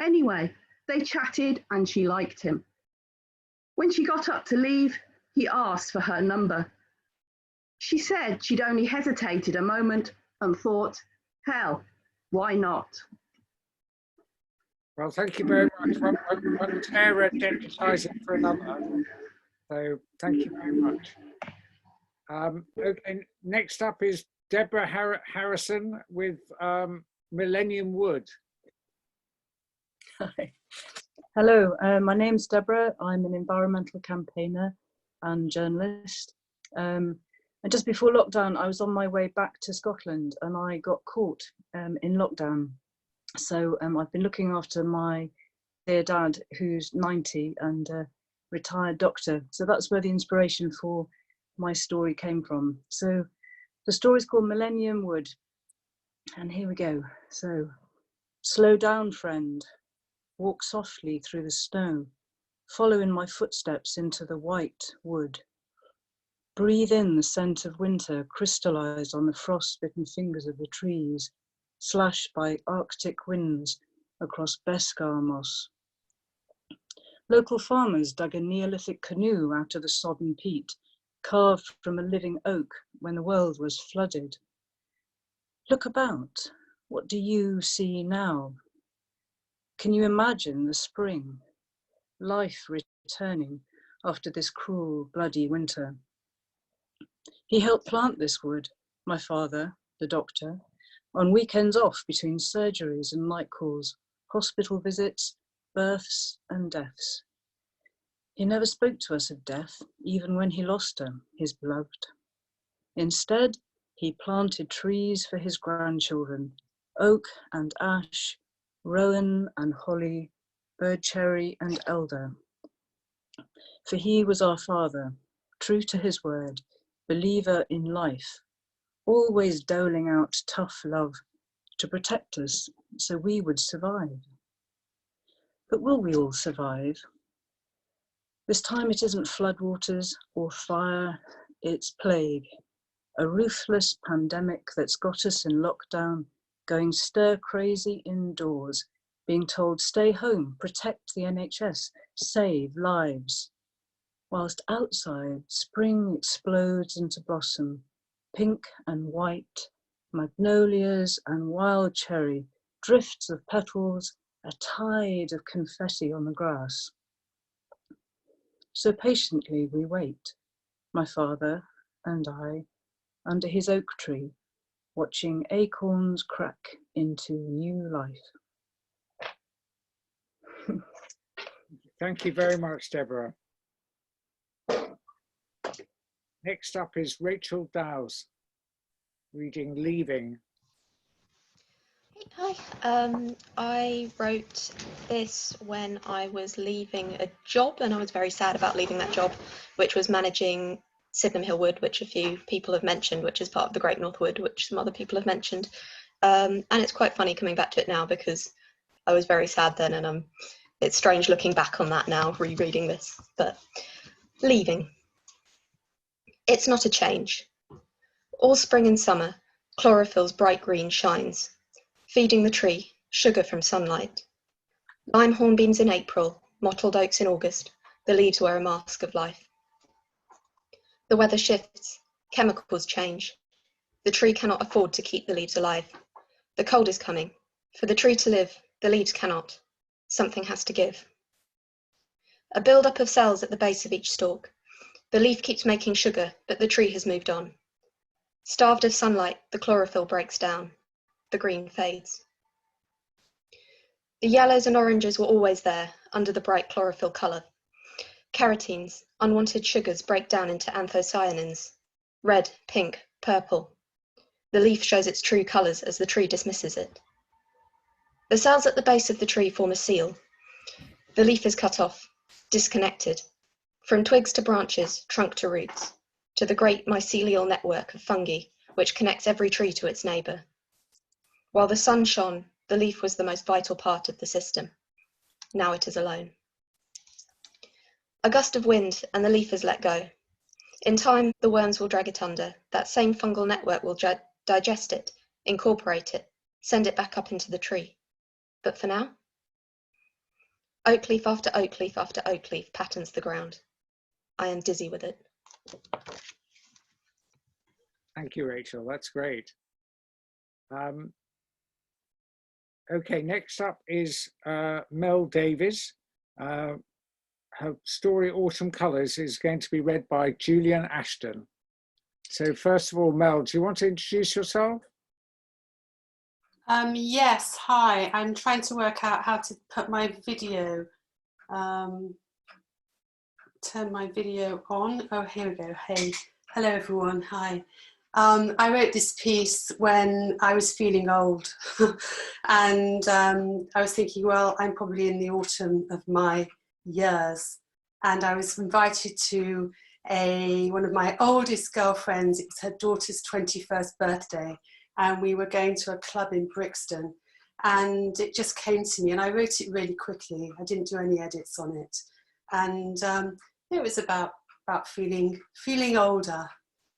Anyway, they chatted and she liked him. When she got up to leave, he asked for her number. She said she'd only hesitated a moment and thought, hell, why not? Well, thank you very much. One terror deputising for another. So thank you very much. Okay, next up is Deborah Harrison with Millennium Wood. Hi. Hello, my name's Deborah. I'm an environmental campaigner and journalist. And just before lockdown, I was on my way back to Scotland and I got caught in lockdown. So I've been looking after my dear dad, who's 90 and a retired doctor. So that's where the inspiration for my story came from. So the story's called Millennium Wood. And here we go. So, slow down, friend. Walk softly through the snow. Follow in my footsteps into the white wood. Breathe in the scent of winter crystallized on the frost-bitten fingers of the trees, slashed by Arctic winds across Beskar moss. Local farmers dug a Neolithic canoe out of the sodden peat, carved from a living oak when the world was flooded. Look about. What do you see now? Can you imagine the spring? Life returning after this cruel, bloody winter. He helped plant this wood, my father, the doctor, on weekends off between surgeries and night calls, hospital visits, births and deaths. He never spoke to us of death, even when he lost her, his beloved. Instead, he planted trees for his grandchildren, oak and ash, rowan and holly, birdcherry and elder. For he was our father, true to his word, believer in life, always doling out tough love to protect us so we would survive. But will we all survive? This time it isn't floodwaters or fire, it's plague, a ruthless pandemic that's got us in lockdown, going stir crazy indoors, being told stay home, protect the NHS, save lives. Whilst outside, spring explodes into blossom, pink and white, magnolias and wild cherry, drifts of petals, a tide of confetti on the grass. So patiently we wait, my father and I, under his oak tree, watching acorns crack into new life. Thank you very much, Deborah. Next up is Rachel Dowes, reading Leaving. Hi, I wrote this when I was leaving a job, and I was very sad about leaving that job, which was managing Sydenham Hill Wood, which a few people have mentioned, which is part of the Great North Wood, which some other people have mentioned. And it's quite funny coming back to it now because I was very sad then, and it's strange looking back on that now, rereading this. But leaving. It's not a change. All spring and summer, chlorophyll's bright green shines, feeding the tree, sugar from sunlight. Lime hornbeams in April, mottled oaks in August, the leaves wear a mask of life. The weather shifts, chemicals change. The tree cannot afford to keep the leaves alive. The cold is coming. For the tree to live, the leaves cannot. Something has to give. A build-up of cells at the base of each stalk. The leaf keeps making sugar, but the tree has moved on. Starved of sunlight, the chlorophyll breaks down. The green fades. The yellows and oranges were always there, under the bright chlorophyll colour. Carotenes, unwanted sugars, break down into anthocyanins. Red, pink, purple. The leaf shows its true colours as the tree dismisses it. The cells at the base of the tree form a seal. The leaf is cut off, disconnected, from twigs to branches, trunk to roots, to the great mycelial network of fungi which connects every tree to its neighbour. While the sun shone, the leaf was the most vital part of the system. Now it is alone. A gust of wind and the leaf is let go. In time, the worms will drag it under. That same fungal network will digest it, incorporate it, send it back up into the tree. But for now, oak leaf after oak leaf after oak leaf patterns the ground. I am dizzy with it. Thank you, Rachel. That's great. Okay, next up is Mel Davies. Her story, Autumn Colours, is going to be read by Julian Ashton. So first of all, Mel, do you want to introduce yourself? Yes, hi. I'm trying to work out how to put my video, turn my video on. Oh, here we go. Hey, hello everyone, hi. I wrote this piece when I was feeling old and I was thinking, well, I'm probably in the autumn of my years, and I was invited to one of my oldest girlfriends. It was her daughter's 21st birthday, and we were going to a club in Brixton, and it just came to me, and I wrote it really quickly. I didn't do any edits on it, and it was about feeling older,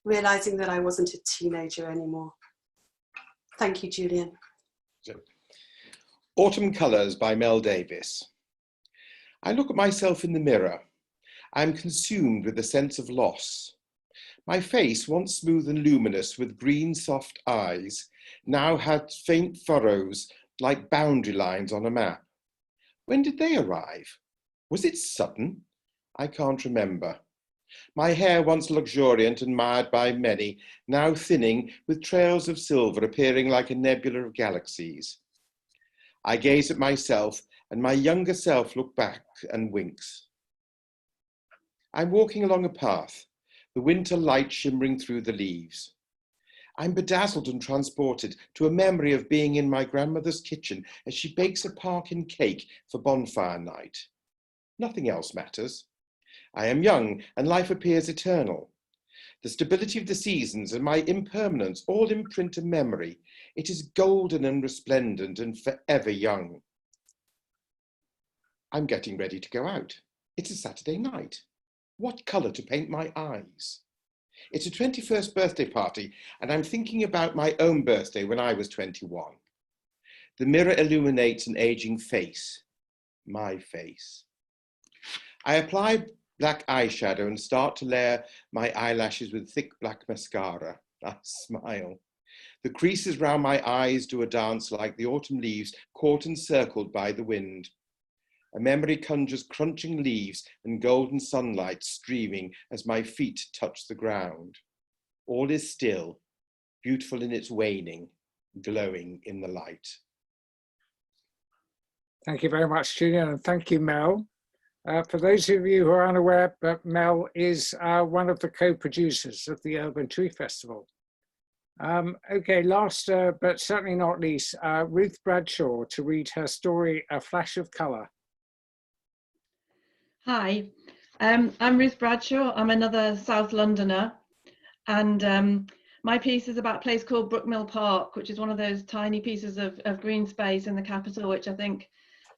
realizing that I wasn't a teenager anymore. Thank you, Julian. Autumn Colours by Mel Davies. I look at myself in the mirror. I am consumed with a sense of loss. My face, once smooth and luminous with green soft eyes, now had faint furrows like boundary lines on a map. When did they arrive? Was it sudden? I can't remember. My hair, once luxuriant and admired by many, now thinning with trails of silver appearing like a nebula of galaxies. I gaze at myself, and my younger self looks back and winks. I'm walking along a path, the winter light shimmering through the leaves. I'm bedazzled and transported to a memory of being in my grandmother's kitchen as she bakes a Parkin cake for bonfire night. Nothing else matters. I am young and life appears eternal. The stability of the seasons and my impermanence all imprint a memory. It is golden and resplendent and forever young. I'm getting ready to go out. It's a Saturday night. What colour to paint my eyes? It's a 21st birthday party, and I'm thinking about my own birthday when I was 21. The mirror illuminates an aging face, my face. I apply black eyeshadow and start to layer my eyelashes with thick black mascara. I smile. The creases round my eyes do a dance like the autumn leaves caught and circled by the wind. A memory conjures crunching leaves and golden sunlight streaming as my feet touch the ground. All is still, beautiful in its waning, glowing in the light. Thank you very much, Julian, and thank you, Mel. For those of you who are unaware, Mel is one of the co-producers of the Urban Tree Festival. Okay, last but certainly not least, Ruth Bradshaw to read her story, A Flash of Colour. Hi, I'm Ruth Bradshaw. I'm another South Londoner, and my piece is about a place called Brookmill Park, which is one of those tiny pieces of green space in the capital, which I think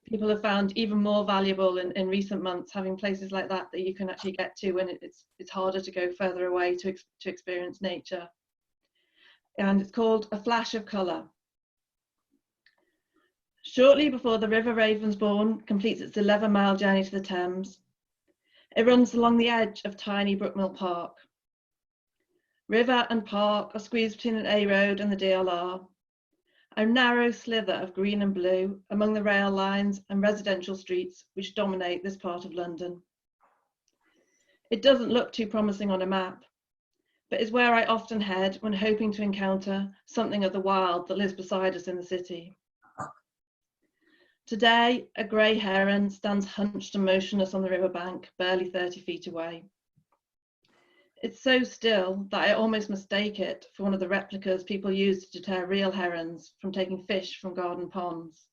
people have found even more valuable in recent months, having places like that you can actually get to when it's harder to go further away to experience nature. And it's called A Flash of Colour. Shortly before the River Ravensbourne completes its 11-mile journey to the Thames, it runs along the edge of tiny Brookmill Park. River and park are squeezed between an A road and the DLR, a narrow slither of green and blue among the rail lines and residential streets which dominate this part of London. It doesn't look too promising on a map, but is where I often head when hoping to encounter something of the wild that lives beside us in the city. Today, a grey heron stands hunched and motionless on the riverbank, barely 30 feet away. It's so still that I almost mistake it for one of the replicas people use to deter real herons from taking fish from garden ponds.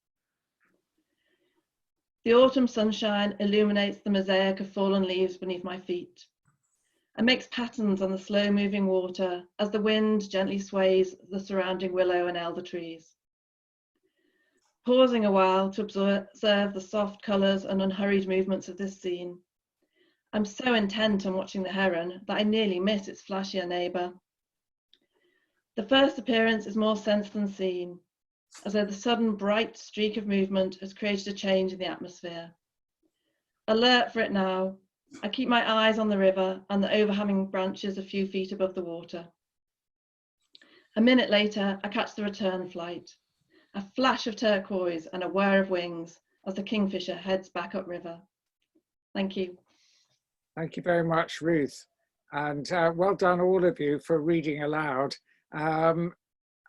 The autumn sunshine illuminates the mosaic of fallen leaves beneath my feet and makes patterns on the slow-moving water as the wind gently sways the surrounding willow and elder trees. Pausing a while to observe the soft colours and unhurried movements of this scene, I'm so intent on watching the heron that I nearly miss its flashier neighbour. The first appearance is more sense than seen, as though the sudden bright streak of movement has created a change in the atmosphere. Alert for it now, I keep my eyes on the river and the overhanging branches a few feet above the water. A minute later, I catch the return flight, a flash of turquoise and a whir of wings as the kingfisher heads back upriver. Thank you. Thank you very much, Ruth. And well done, all of you, for reading aloud. Alana,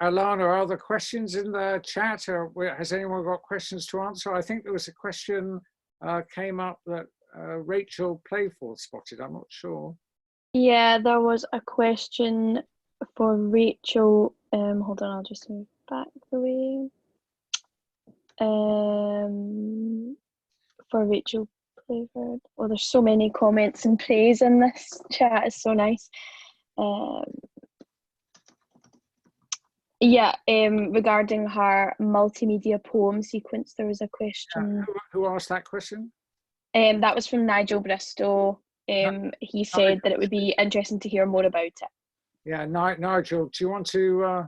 are there questions in the chat? Or has anyone got questions to answer? I think there was a question came up that Rachel Playforth spotted. I'm not sure. Yeah, there was a question for Rachel. Hold on, I'll just move back the way. For Rachel Playford. Oh, there's so many comments and praise in this chat. It's so nice. Regarding her multimedia poem sequence, there was a question. Who asked that question? That was from Nigel Bristow. He said that it would be interesting to hear more about it. Yeah, Nigel, do you want to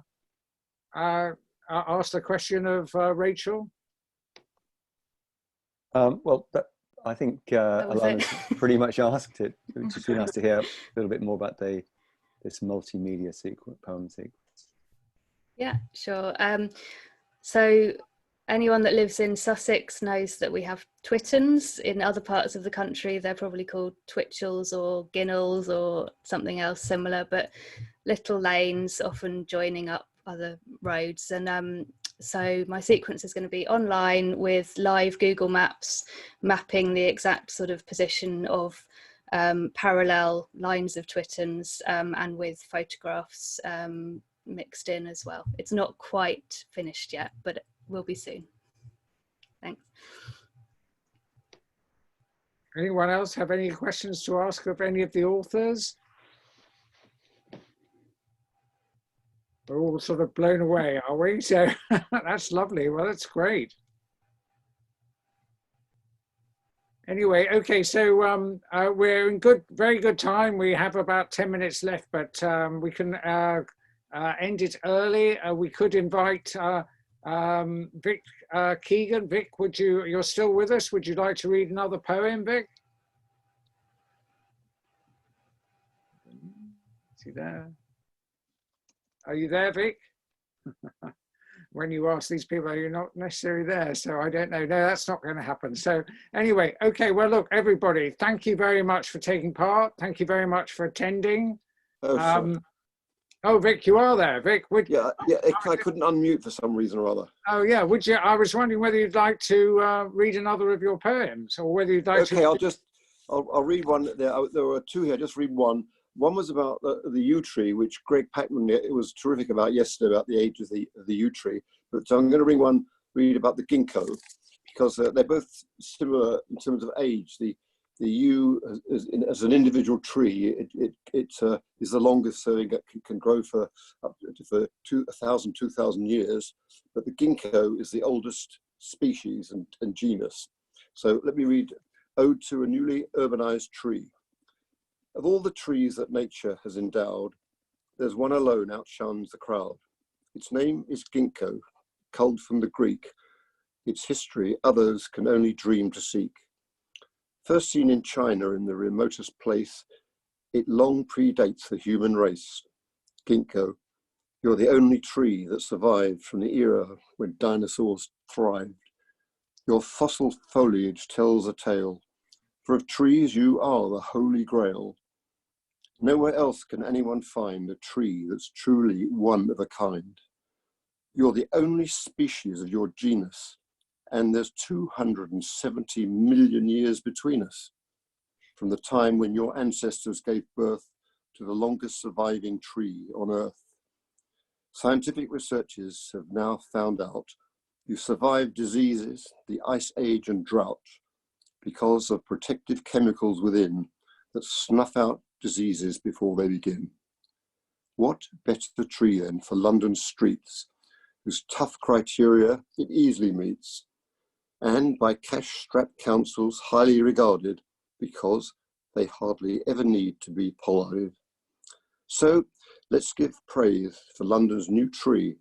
ask the question of Rachel? I think Alana's pretty much asked it. It would just be nice to hear a little bit more about this multimedia poem sequence. Yeah, sure. So anyone that lives in Sussex knows that we have twitterns. In other parts of the country, they're probably called twitchels or ginnels or something else similar, but little lanes often joining up other roads. And so my sequence is going to be online with live Google Maps mapping the exact sort of position of parallel lines of twitterns and with photographs mixed in as well. It's not quite finished yet, but it will be soon. Thanks. Anyone else have any questions to ask of any of the authors? We're all sort of blown away, are we? So that's lovely. Well, that's great. Anyway, okay, so we're in very good time. We have about 10 minutes left, but we can end it early. We could invite Vic Keegan. Vic, you're still with us? Would you like to read another poem, Vic? Is he there? Are you there, Vic? When you ask these people, you're not necessarily there, so I don't know. No, that's not going to happen. So anyway, okay, well, look, everybody, thank you very much for taking part. Thank you very much for attending. Oh, Vic, you are there. Vic, yeah, I couldn't unmute for some reason or other. Oh, yeah, would you? I was wondering whether you'd like to read another of your poems, or whether you'd like to. Okay, I'll read one. There were two here. Just read one. One was about the yew tree, which Greg Packman was terrific about yesterday, about the age of the yew tree. But I'm going to read about the ginkgo, because they're both similar in terms of age. The yew, as an individual tree, it is the longest, so it can grow for up to 2,000 years. But the ginkgo is the oldest species and genus. So let me read Ode to a Newly Urbanized Tree. Of all the trees that nature has endowed, there's one alone outshines the crowd. Its name is ginkgo, culled from the Greek. Its history others can only dream to seek. First seen in China in the remotest place, it long predates the human race. Ginkgo, you're the only tree that survived from the era when dinosaurs thrived. Your fossil foliage tells a tale, for of trees you are the holy grail. Nowhere else can anyone find a tree that's truly one of a kind. You're the only species of your genus, and there's 270 million years between us, from the time when your ancestors gave birth to the longest surviving tree on Earth. Scientific researchers have now found out you survived diseases, the ice age and drought, because of protective chemicals within that snuff out diseases before they begin. What better tree then for London's streets, whose tough criteria it easily meets, and by cash-strapped councils highly regarded because they hardly ever need to be pollarded. So let's give praise for London's new tree,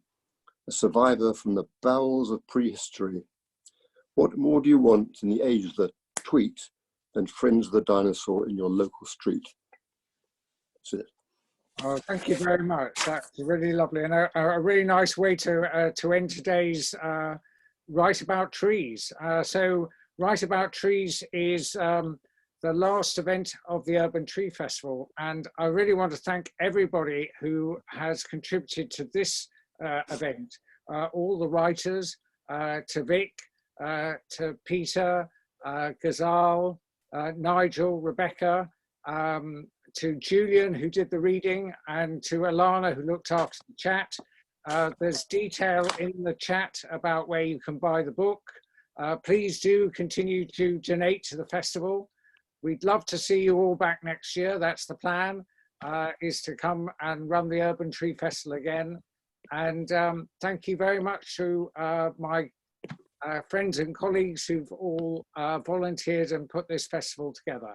a survivor from the bowels of prehistory. What more do you want in the age of the tweet than friends of the dinosaur in your local street? That's it. Oh, thank you very much. That's really lovely, and a really nice way to end today's Write About Trees. So Write About Trees is the last event of the Urban Tree Festival, and I really want to thank everybody who has contributed to this event. All the writers, to Vic, to Peter, Ghazal, Nigel, Rebekah, to Julian, who did the reading, and to Alana, who looked after the chat. There's detail in the chat about where you can buy the book. Please do continue to donate to the festival. We'd love to see you all back next year. That's the plan, is to come and run the Urban Tree Festival again. And thank you very much to my friends and colleagues who've all volunteered and put this festival together.